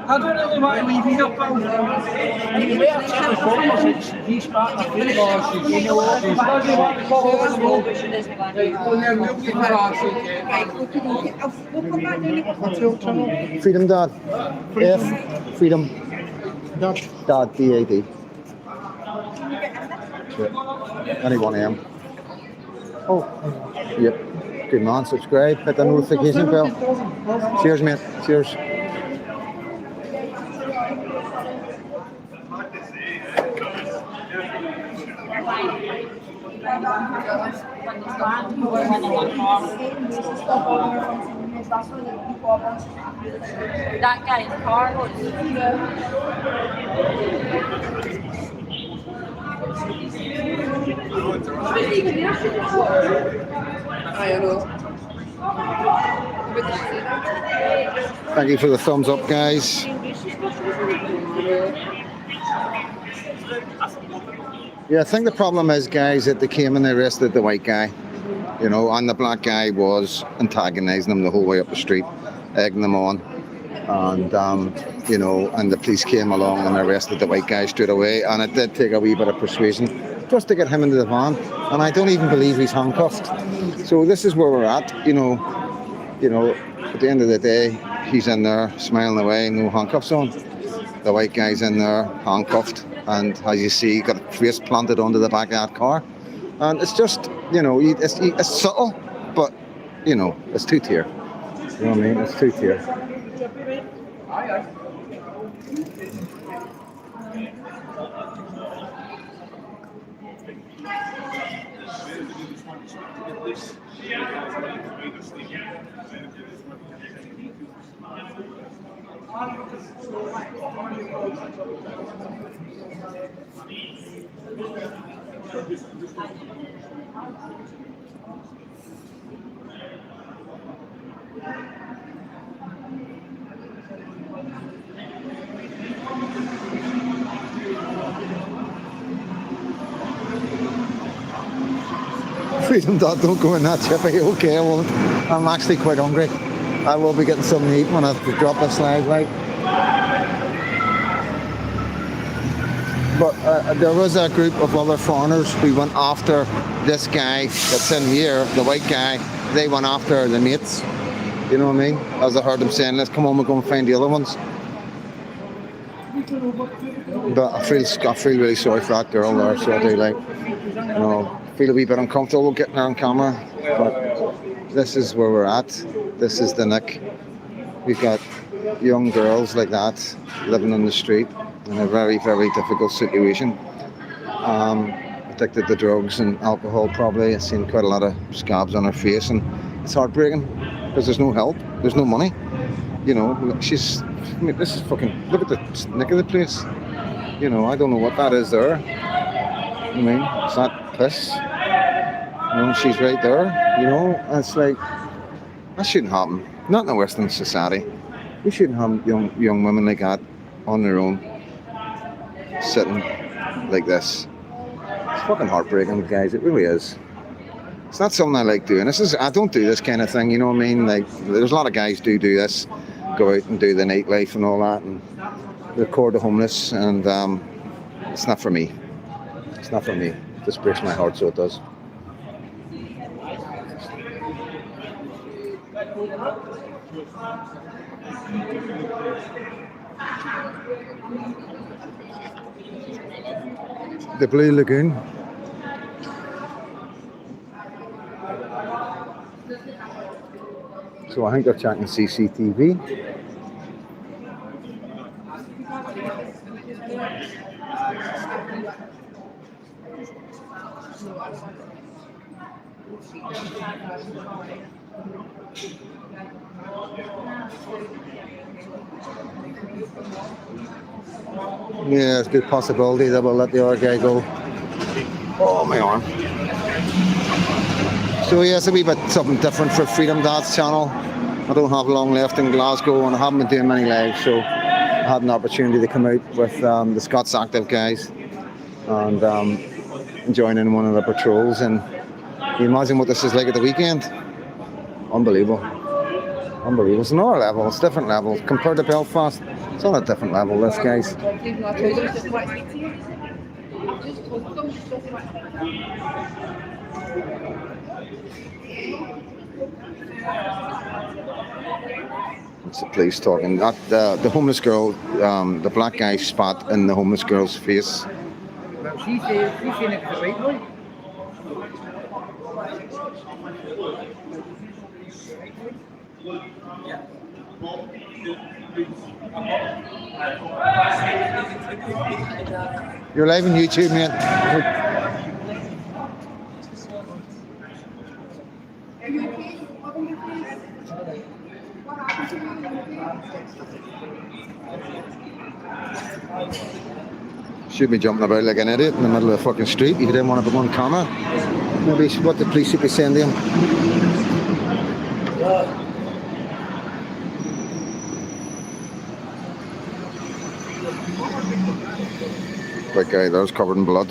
I don't really want to leave you, pal. He's back. I think you know what? Freedom Dad. F. Freedom. Dad. D-A-D. Anyone am. Oh. Yep. Good man. Subscribe. Hit the notification bell. Cheers, mate. Cheers. That guy's car was Thank you for the thumbs up, guys. Yeah, I think the problem is, guys, that they came and they arrested the white guy, you know, and the black guy was antagonising them the whole way up the street, egging them on. And, you know, and the police came along and arrested the white guy straight away. And it did take a wee bit of persuasion just to get him into the van. And I don't even believe he's handcuffed. So this is where we're at, you know, at the end of the day, he's in there smiling away, no handcuffs on. The white guy's in there handcuffed. And as you see, got a face planted onto the back of that car. And it's just, you know, it's subtle, but, you know, it's two-tier. You know what I mean? It's two-tier. Freedom Dad, don't go in that chippy. Okay, I won't. I'm actually quite hungry. I will be getting something to eat when I drop this live, like. But there was a group of other foreigners who went after this guy that's in here, the white guy. They went after the mates. You know what I mean? As I heard them saying, let's come on, we'll go and find the other ones. But I feel really sorry for that girl there, so I do, like, you know, feel a wee bit uncomfortable getting her on camera. But this is where we're at. This is the nick. We've got young girls like that living on the street in a very, very difficult situation. Addicted to drugs and alcohol probably. I've seen quite a lot of scabs on her face, and it's heartbreaking because there's no help, there's no money. You know, this is fucking, look at the nick of the place. You know, I don't know what that is there. I mean, it's not piss. You know, she's right there, you know, and it's like, that shouldn't happen. Not in a Western society. We shouldn't have young women like that on their own, sitting like this. It's fucking heartbreaking, guys, it really is. It's not something I like doing. I don't do this kind of thing, you know what I mean? Like, there's a lot of guys do this, go out and do the nightlife and all that, and record the homeless, and it's not for me. It's not for me. This breaks my heart, so it does. The Blue Lagoon. So I think they're checking CCTV. Yeah, it's a good possibility that we'll let the other guy go. Oh, my arm. So yeah, it's a wee bit something different for Freedom Dad's channel. I don't have long left in Glasgow and I haven't been doing many lives, so I had an opportunity to come out with the Scots active guys and join in one of the patrols. And you imagine what this is like at the weekend? Unbelievable. Unbelievable. It's another level, it's a different level. Compared to Belfast, It's on a different level, this, guys. It's the police talking. That the homeless girl, the black guy spat in the homeless girl's face. Well, she's saying it was the right one. You're live on YouTube, mate. Should be jumping about like an idiot in the middle of the fucking street if you didn't want to put on camera. Maybe what the police should be saying to him. That guy there's covered in blood.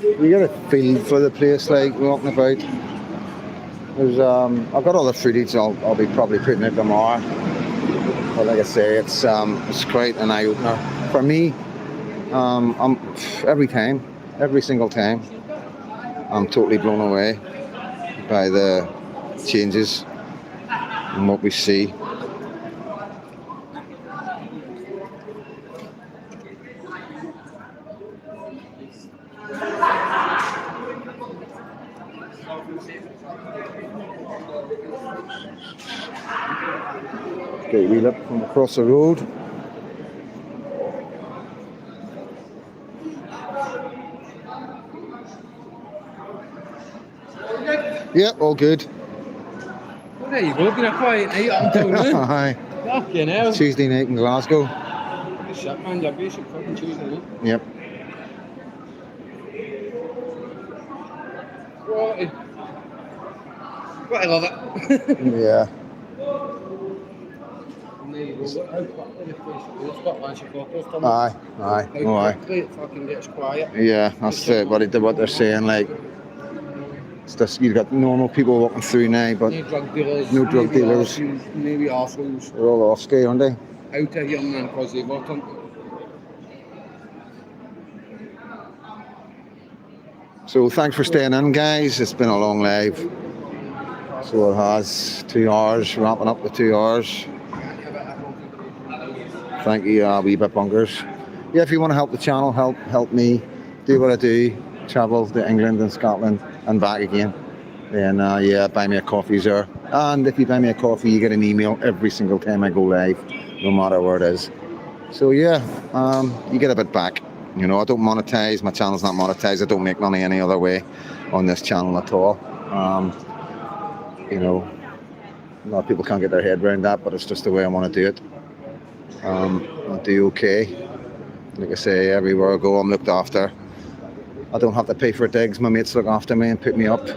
You get a feel for the place, like walking about. There's I've got all the footage. I'll be probably putting it tomorrow. But like I say, it's quite an eye opener for me. I'm every single time, I'm totally blown away by the changes and what we see. Okay, we look from across the road. Yeah, all good. Well, there you go, been a quiet night up until now. Aye. Fucking hell. Tuesday night in Glasgow. Good shit, man, your basic fucking Tuesday night. Yep. Quality. But I love it. Yeah. And there you go, look how quickly the place goes, got lots of photos coming. Aye. How quickly it fucking gets quiet. Yeah, that's it. What they're saying, like, it's just, you've got normal people walking through now, but No drug dealers. no drug dealers. Maybe arseholes. They're all off ski, aren't they? Out of here, man, because they work on. So thanks for staying in, guys. It's been a long live. So it has 2 hours, wrapping up the 2 hours. Thank you, wee bit bunkers. Yeah, if you want to help the channel, help me do what I do, travel to England and Scotland and back again, then yeah, buy me a coffee there. And if you buy me a coffee, you get an email every single time I go live, no matter where it is. So yeah, you get a bit back. You know, I don't monetize, my channel's not monetized, I don't make money any other way on this channel at all. You know, a lot of people can't get their head around that, but it's just the way I want to do it. I do okay. Like I say, everywhere I go, I'm looked after. I don't have to pay for digs. My mates look after me and pick me up,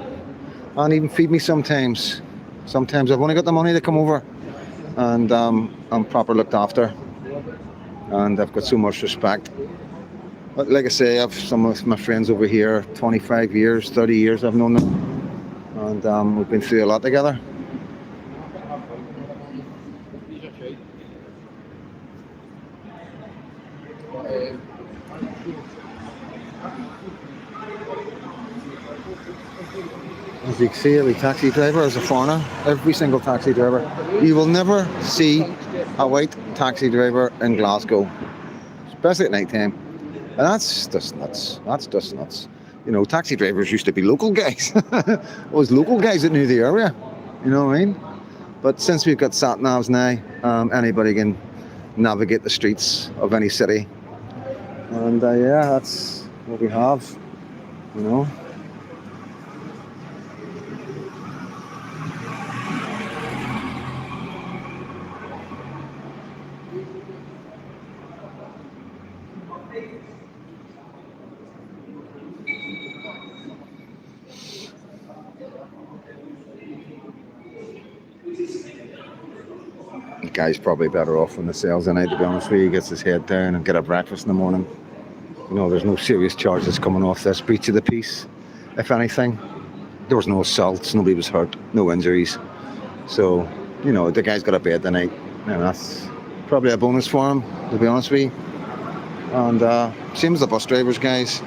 and even feed me sometimes. Sometimes I've only got the money to come over, and I'm proper looked after, and I've got so much respect. But like I say, I've some of my friends over here, 25 years, 30 years I've known them, and we've been through a lot together. As you can see, every taxi driver is a foreigner. Every single taxi driver. You will never see a white taxi driver in Glasgow, especially at night time. And that's just nuts. That's just nuts. You know, taxi drivers used to be local guys. It was local guys that knew the area. You know what I mean? But since we've got sat navs now, anybody can navigate the streets of any city. And yeah, that's what we have. You know. guy's probably better off when the sales tonight, to be honest with you. He gets his head down and get a breakfast in the morning. You know, there's no serious charges coming off this breach of the peace. If anything, there was no assaults, nobody was hurt, no injuries. So, you know, the guy's got a bed tonight, and that's probably a bonus for him, to be honest with you. And same as the bus drivers, guys.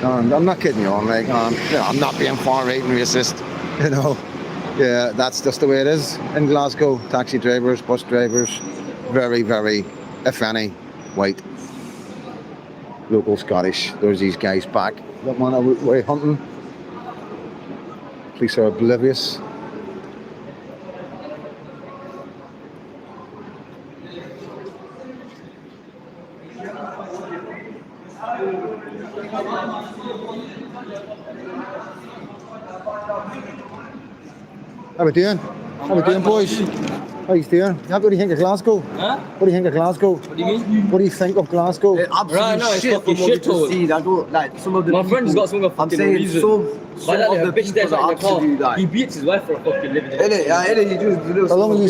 And I'm not kidding you on, like, you know, I'm not being far right and racist, you know. Yeah, that's just the way it is in Glasgow. Taxi drivers, bus drivers, very, very, if any, white. Local Scottish. There's these guys back that went away hunting. Police are oblivious. How we doing? How we doing, boys? How you doing? What do you think of Glasgow? Huh? What do you think of Glasgow? What do you mean? What do you think of Glasgow? Right now, it's fucking shit hole. Like, some of the My friend's got some fucking reason. Some of the bitch there's people in the car. like, He beats his wife for a fucking living. How long are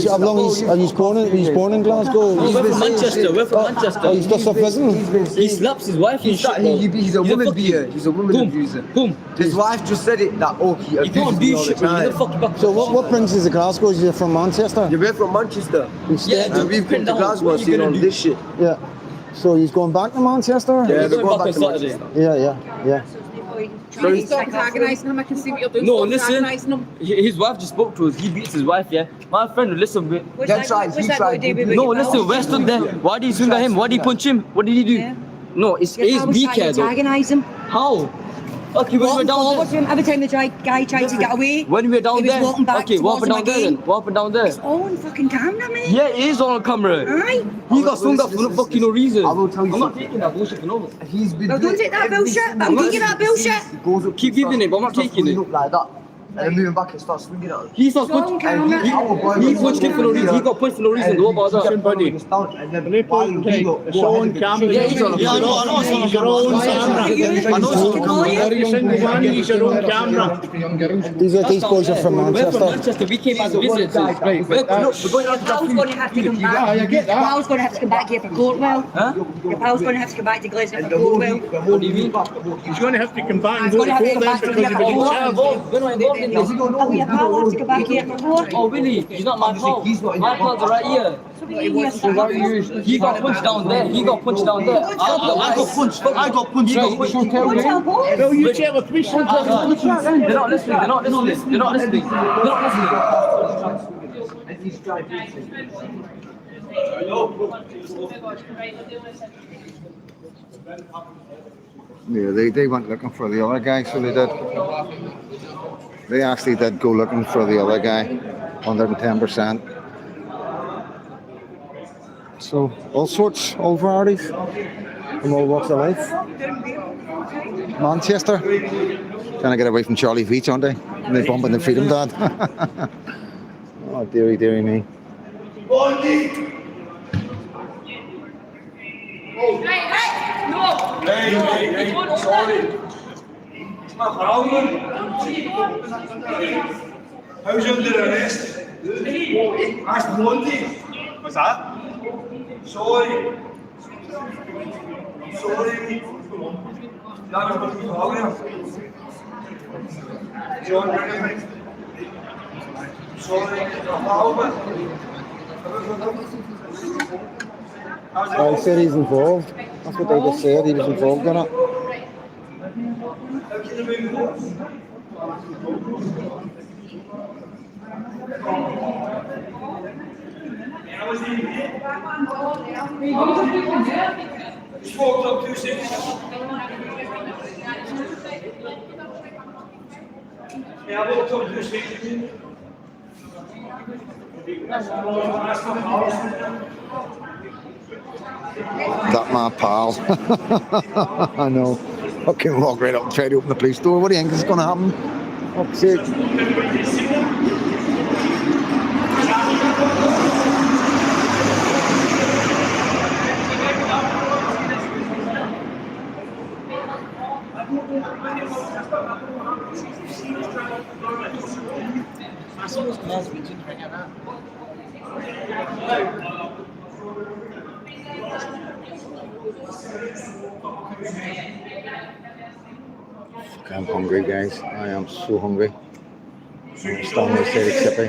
you born in Glasgow? No, we're from Manchester. We're from Manchester. Oh, he's just off visiting? He slaps his wife and shit. He's a woman beater. He's a woman abuser. Boom. His wife just said it that he You can't abuses do me all the shit, man. You're time. the fucking back. So what brings you to Glasgow? You're from Manchester? Yeah, we're from Manchester. Yeah, And we've come to Glasgow and seen all this shit. Yeah. So he's going back to Manchester? Yeah, We're we're going back to Saturday. Manchester. Yeah. Please stop antagonising him. I can see what you're doing. No, Stop listen. antagonising him. His wife just spoke to us. He beats his wife, yeah. My friend, listen. He tried. No, listen, we're stood there. Why did he swing at him? Why did he punch him? What did he do? Yeah. No, it's Your pal was be trying to care though. antagonise him. How? Okay, when we were Walking down forward to there. him every time the guy tried to get away. When we were down he was there. walking back Okay, what towards happened him down there again. then? What happened down there? It's all on fucking camera, mate. Yeah, it is on camera. Aye. He got swung up for no fucking no reason. I will tell you I'm not something. taking that bullshit for no reason. He's been No, don't take that bullshit. I'm taking that bullshit. He goes up, Keep giving it, but I'm not starts taking it. swinging up like that. And then moving back and starts swinging at him. He starts It's on punching. camera. He punched him for no reason. He got punched for no reason. What about that? Somebody. It's on camera. Yeah, he's on. Yeah, I know it's on He's your own camera. camera. I know it's on camera. Every single one is your own camera. These boys are from We're from Manchester. Manchester. We came as visitors. Right, we're going Your pal's going to have to come back. Your pal's going to have to come back here for Courtwell. Huh? Your pal's going to have to come back to Glasgow for Courtwell. What do you mean? He's going to have to come back and He's go going to to have to court come then back to because of the the court. We're not involved in this. Oh, your pal has to come back here for court. Oh, really? He's not my pal. My pal's are right here. He got punched down there. He got punched down there. I got punched. I got punched. He got punched. Don't tell boys. Well, you tell the police sometimes. They're not listening. They're not listening. They're not listening. They're not Yeah, they went looking for the other guy, so they did. They actually did go looking for the other guy, 110%. So, all sorts, all varieties, from all walks of life. Manchester, trying to get away from Charlie Veach, aren't they? And they bumping the freedom dad. Oh, dearie me. How's under arrest? Ask Blondie. What's that? Sorry. I'm sorry. That was what you call him. John, sorry. Well, he said he's involved. That's what they just said, he was involved in it. Smoked up 2 6. Yeah, I walked up 2 6. That my pal. I know. Fucking walk right up and try to open the police door. What do you think is going to happen? Fuck's sake. I'm hungry, guys. I am so hungry. I'm standing outside the chippy.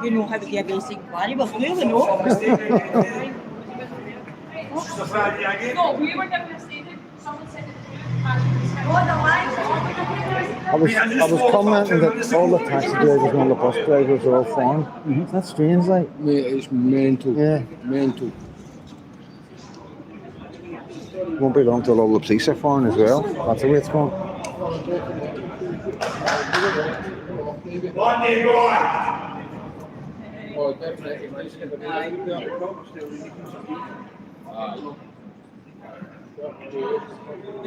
You know how to get basic body, but clearly no. No, we were given a statement. Someone said I was commenting that all the taxi drivers and all the bus drivers are all foreign. That's strange, like. Mate, it's mental. Yeah. Mental. Won't be long till all the police are foreign as well. That's the way it's going. Oh, definitely.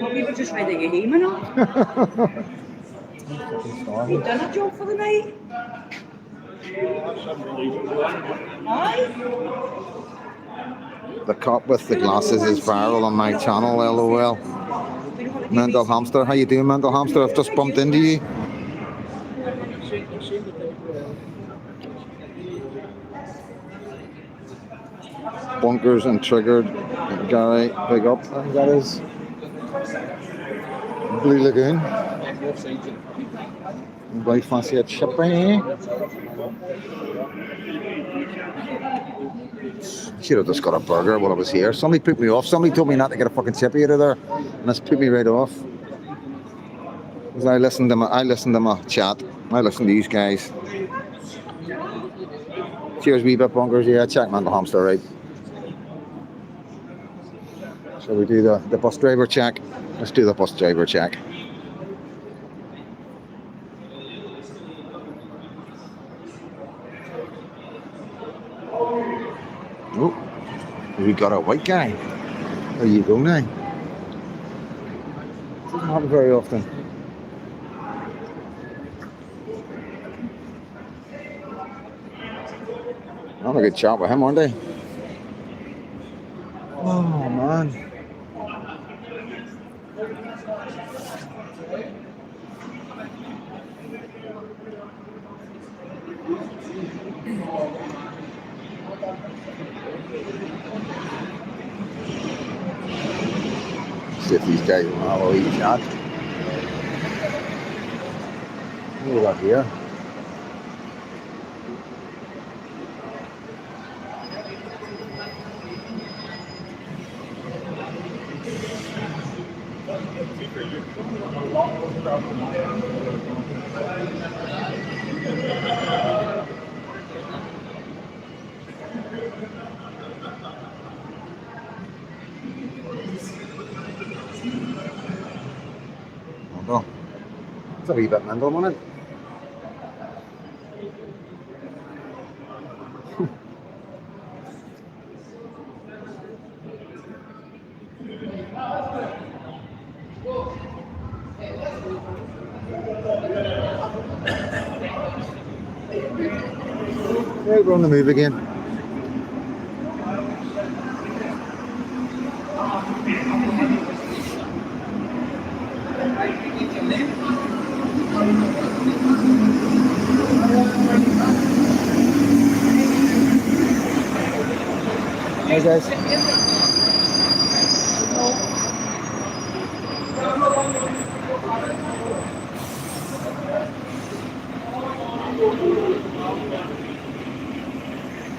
Well, people just ready to get home and all. You done a job for the night? Aye. The cop with the glasses is viral on my channel, LOL. Mental Hamster, how you doing, Mental Hamster? I've just bumped into you. Bunkers and Triggered. Gary, big up. I think that is Blue Lagoon. Anybody fancy a chip, eh? Should have just got a burger while I was here. Somebody put me off. Somebody told me not to get a fucking chippy out of there, and that's put me right off. Because I listened to my chat. I listened to these guys. Cheers, wee bit bunkers. Yeah, check Mental Hamster, right? So we do the bus driver check. Let's do the bus driver check. Oh, we got a white guy. There you go now. Doesn't happen very often. I'll have a good chat with him, aren't they? Oh man. See if these guys will have a wee chat. What do we got here? Well, it's a wee bit mental, isn't it? Right, we're on the move again. Hey guys.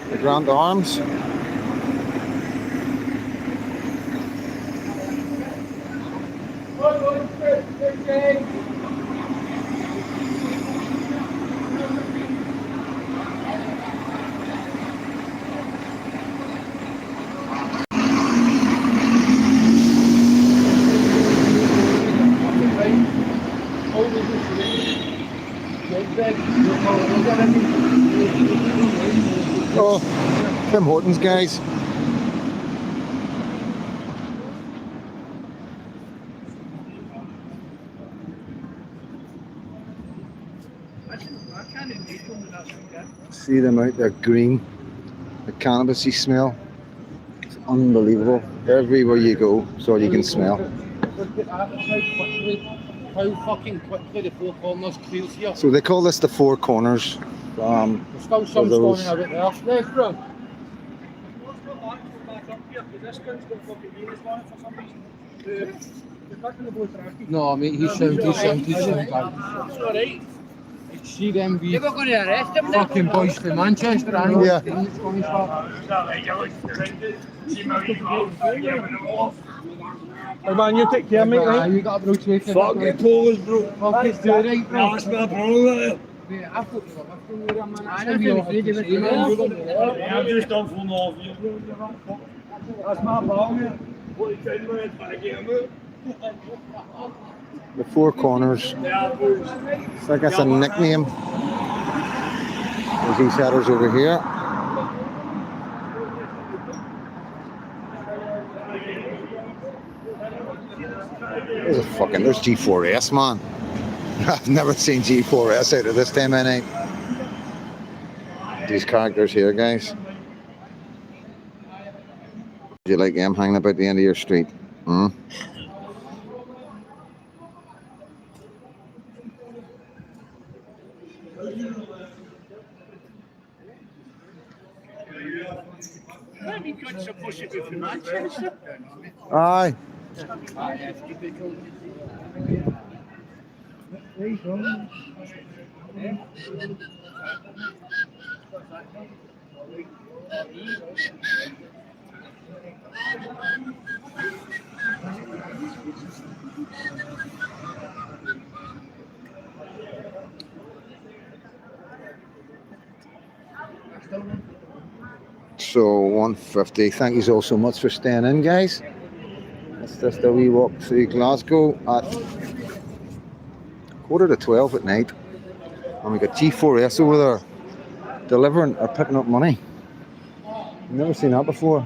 The Grand Arms. Oh, Tim Hortons, guys. See them out there, green. The cannabisy smell. It's unbelievable. Everywhere you go, it's all you can smell. at that, how fucking quickly the four corners clears here. So they call this the Four Corners. There's still some those- standing out there. Left round. No, mate, he's sound guy. That's alright. See them be fucking boys from Manchester, and Yeah. Hey man, you take care, mate, right? You got a bro chase. Fuck it, Polish, bro. Fuck it, do right, bro. That's my brother. Mate, I thought you were lifting your man. I know afraid of it. I'm just done for off you, bro. That's my pal, mate. What are you trying to get him out? The Four Corners. Yeah, boys. I guess a nickname. There's these headers over here. There's G4S, man. I've never seen G4S out of this time of night. These characters here, guys. Do you like them hanging about the end of your street? Hmm? Aye. So 150. Thank you all so much for staying in, guys. It's just a wee walk through Glasgow at 11:45 at night, and we got G4S over there delivering or picking up money. Never seen that before.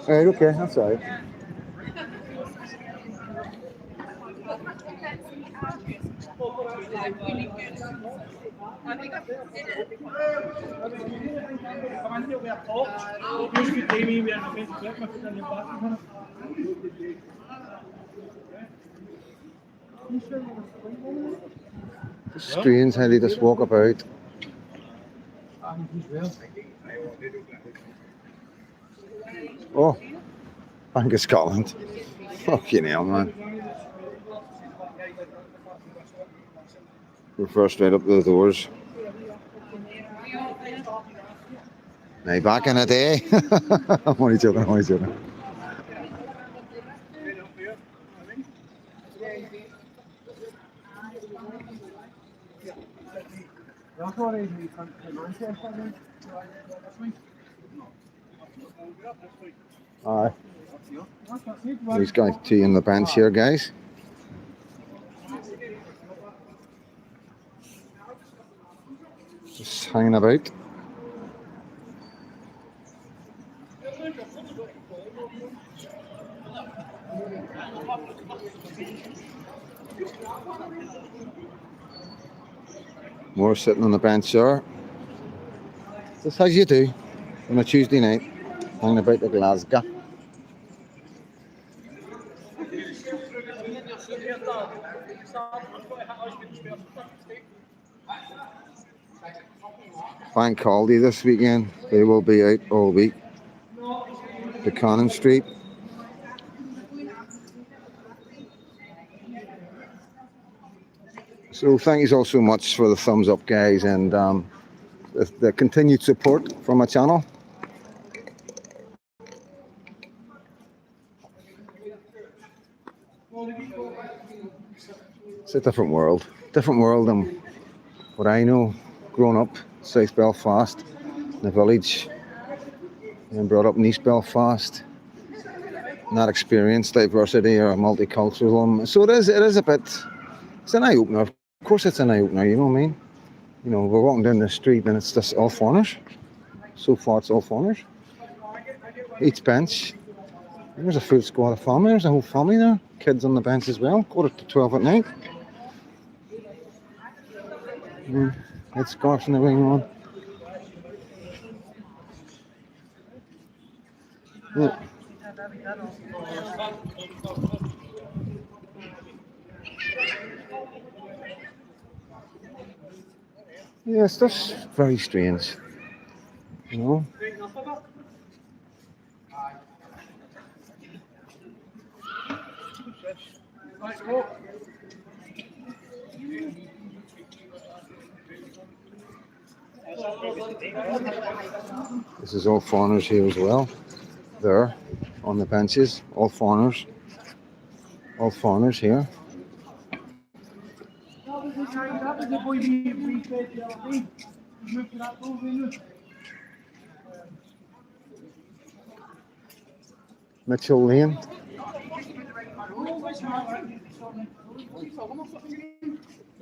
Right, okay, that's all right. It's strange how they just walk about. Oh, Bank of Scotland. Fucking hell, man. We're first right up the doors. Now, back in the day. I'm only joking. Aye. These guys tea on the bench here, guys. Just hanging about. More sitting on the bench there. Just as you do on a Tuesday night, hanging about the Glasgow. Bank holiday this weekend. They will be out all week. The Cannon Street. So thank you all so much for the thumbs up, guys, and the continued support from my channel. It's a different world than what I know growing up South Belfast, in the village, and brought up in East Belfast. Not experienced diversity or multiculturalism. So it is a bit, it's an eye-opener. Of course it's an eye-opener, you know what I mean? You know, we're walking down the street and it's just all foreigners. So far it's all foreigners. Each bench, there's a full squad of family, there's a whole family there. Kids on the bench as well, 11:45 at night. It's scarves and everything on. Yeah. Yeah, stuff's very strange, you know. This is all foreigners here as well. There, on the benches, all foreigners. All foreigners here. Mitchell Lane.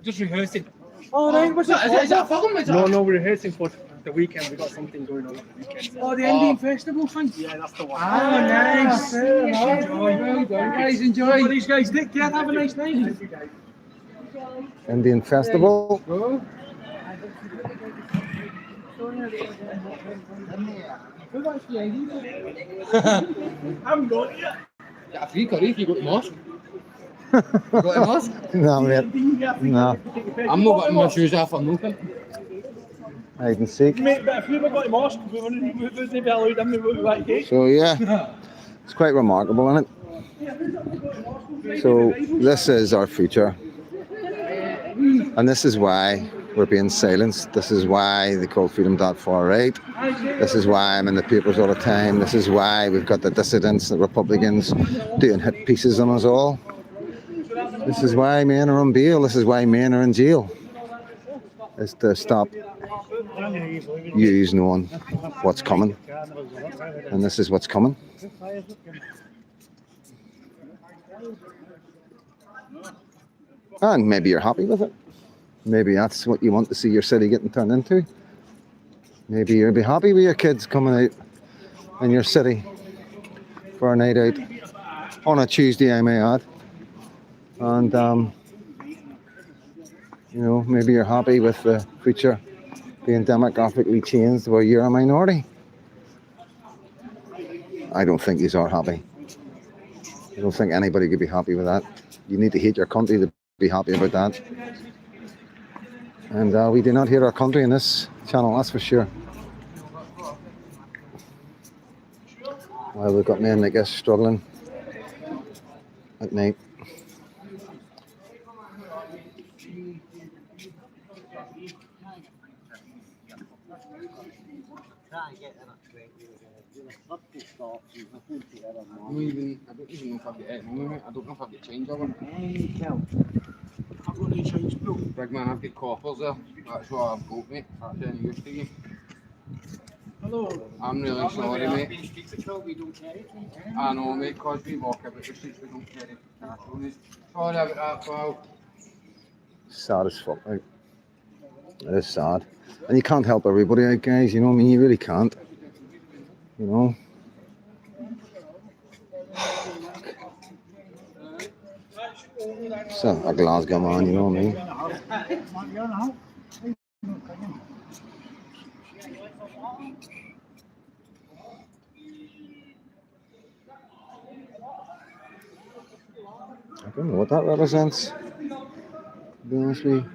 Just rehearsing. Oh, right, what's that? Is that a film? No, we're rehearsing for the weekend. We got something going on at the weekend. Oh, the Indian festival thing? Yeah, that's the one. Oh, nice. Enjoy. Well done, guys. Enjoy. These guys take care. Have a nice night. Indian Festival. Go. I'm going yet. Get a free curry if you go to mosque. You got a mosque? No, mate. No. I'm not getting my shoes off for nothing. Hide and seek. Mate, but if we were going to mosque, we wouldn't be allowed in. We would like cake. So yeah, it's quite remarkable, isn't it? So this is our future, and this is why we're being silenced. This is why they call freedom.far right. This is why I'm in the papers all the time. This is why we've got the dissidents, the Republicans, doing hit pieces on us all. This is why men are on bail. This is why men are in jail. Is to stop yous knowing what's coming. And this is what's coming. And maybe you're happy with it. Maybe that's what you want to see your city getting turned into. Maybe you'll be happy with your kids coming out in your city for a night out on a Tuesday, I may add. And, you know, maybe you're happy with the future being demographically changed where you're a minority. I don't think you are happy. I don't think anybody could be happy with that. You need to hate your country to be happy about that. And we do not hate our country in this channel, that's for sure. Well, we've got men like us struggling at night. I don't even know if I've got it. I don't know if I've got change over. I've got no change, bro. Big man, I've got coppers there. That's what I've got, mate. That's any use to you. Hello. I'm really sorry, mate. I know, mate, because we walk about the streets, we don't carry cash on us. Sorry about that, pal. Sad as fuck, right? It is sad. And you can't help everybody out, guys, you know what I mean? You really can't. You know? So, a Glasgow man, you know what I mean? I don't know what that represents, to be honest with you.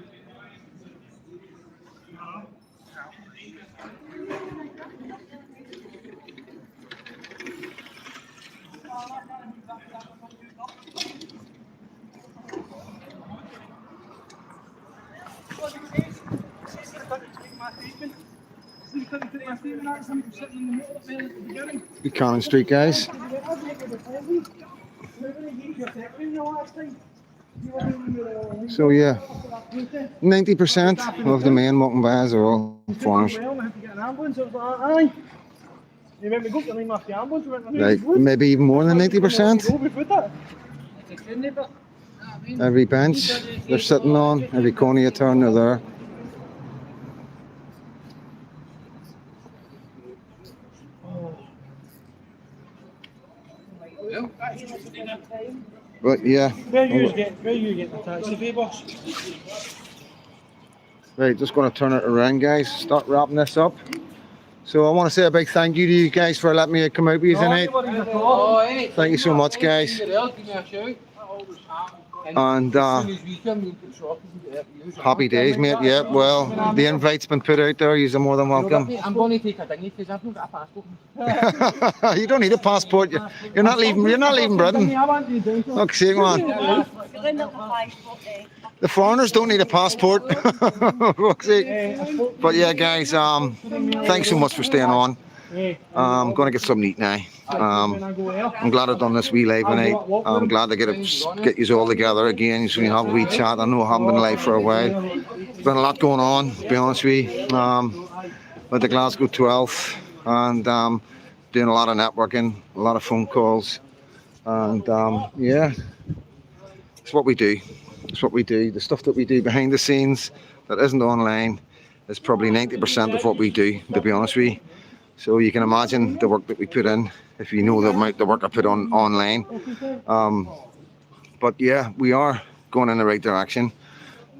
Buchanan Street, guys. So yeah, 90% of the men walking by us are all foreigners. Right, maybe even more than 90%. Every bench they're sitting on, every corner you turn, they're there. But yeah. Where you get the taxi fee, boss? Right, just going to turn it around, guys. Start wrapping this up. So I want to say a big thank you to you guys for letting me come out with you tonight. Thank you so much, guys. And happy days, mate. Yeah, well, the invite's been put out there. You're more than welcome. I'm going to take a dinghy because I've not got a passport. You don't need a passport. You're not leaving. You're not leaving Britain. Look, see, man. The foreigners don't need a passport. But yeah, guys. Thanks so much for staying on. I'm gonna get something to eat now. I'm glad I've done this wee live tonight. I'm glad to get you all together again so we can have a wee chat. I know I haven't been live for a while. There's been a lot going on, to be honest with you. With the Glasgow 12th and doing a lot of networking, a lot of phone calls, and yeah, it's what we do. It's what we do. The stuff that we do behind the scenes that isn't online is probably 90% of what we do, to be honest with you. So you can imagine the work that we put in if you know the amount of work I put on online. But yeah, we are going in the right direction.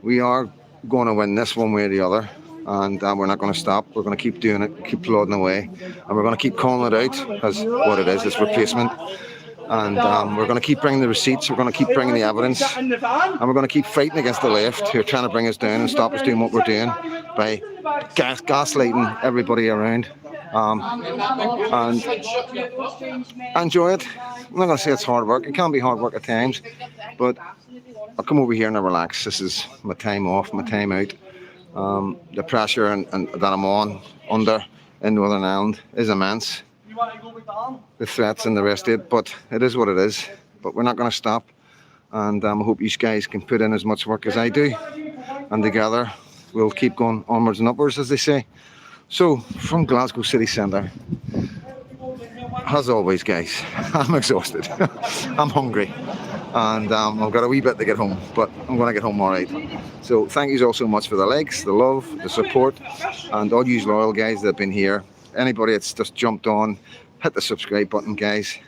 We are going to win this one way or the other, and we're not going to stop. We're going to keep doing it, keep plodding away, and we're going to keep calling it out as what it is. It's replacement. And we're going to keep bringing the receipts, we're going to keep bringing the evidence, and we're going to keep fighting against the left who are trying to bring us down and stop us doing what we're doing by gaslighting everybody around. And enjoy it. I'm not going to say it's hard work. It can be hard work at times, but I'll come over here and I relax. This is my time off, my time out. The pressure and that I'm under in Northern Ireland is immense. The threats and the rest of it, but it is what it is. But we're not going to stop, and I hope you guys can put in as much work as I do, and together we'll keep going onwards and upwards, as they say. So from Glasgow City Centre, as always, guys, I'm exhausted. I'm hungry, and I've got a wee bit to get home, but I'm going to get home all right. So thank you all so much for the likes, the love, the support, and all you loyal guys that have been here. Anybody that's just jumped on, hit the subscribe button, guys.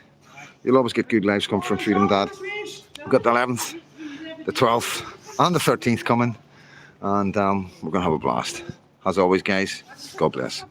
You'll always get good lives come from Freedom Dad. We've got the 11th, the 12th, and the 13th coming, and we're going to have a blast. As always, guys, God bless.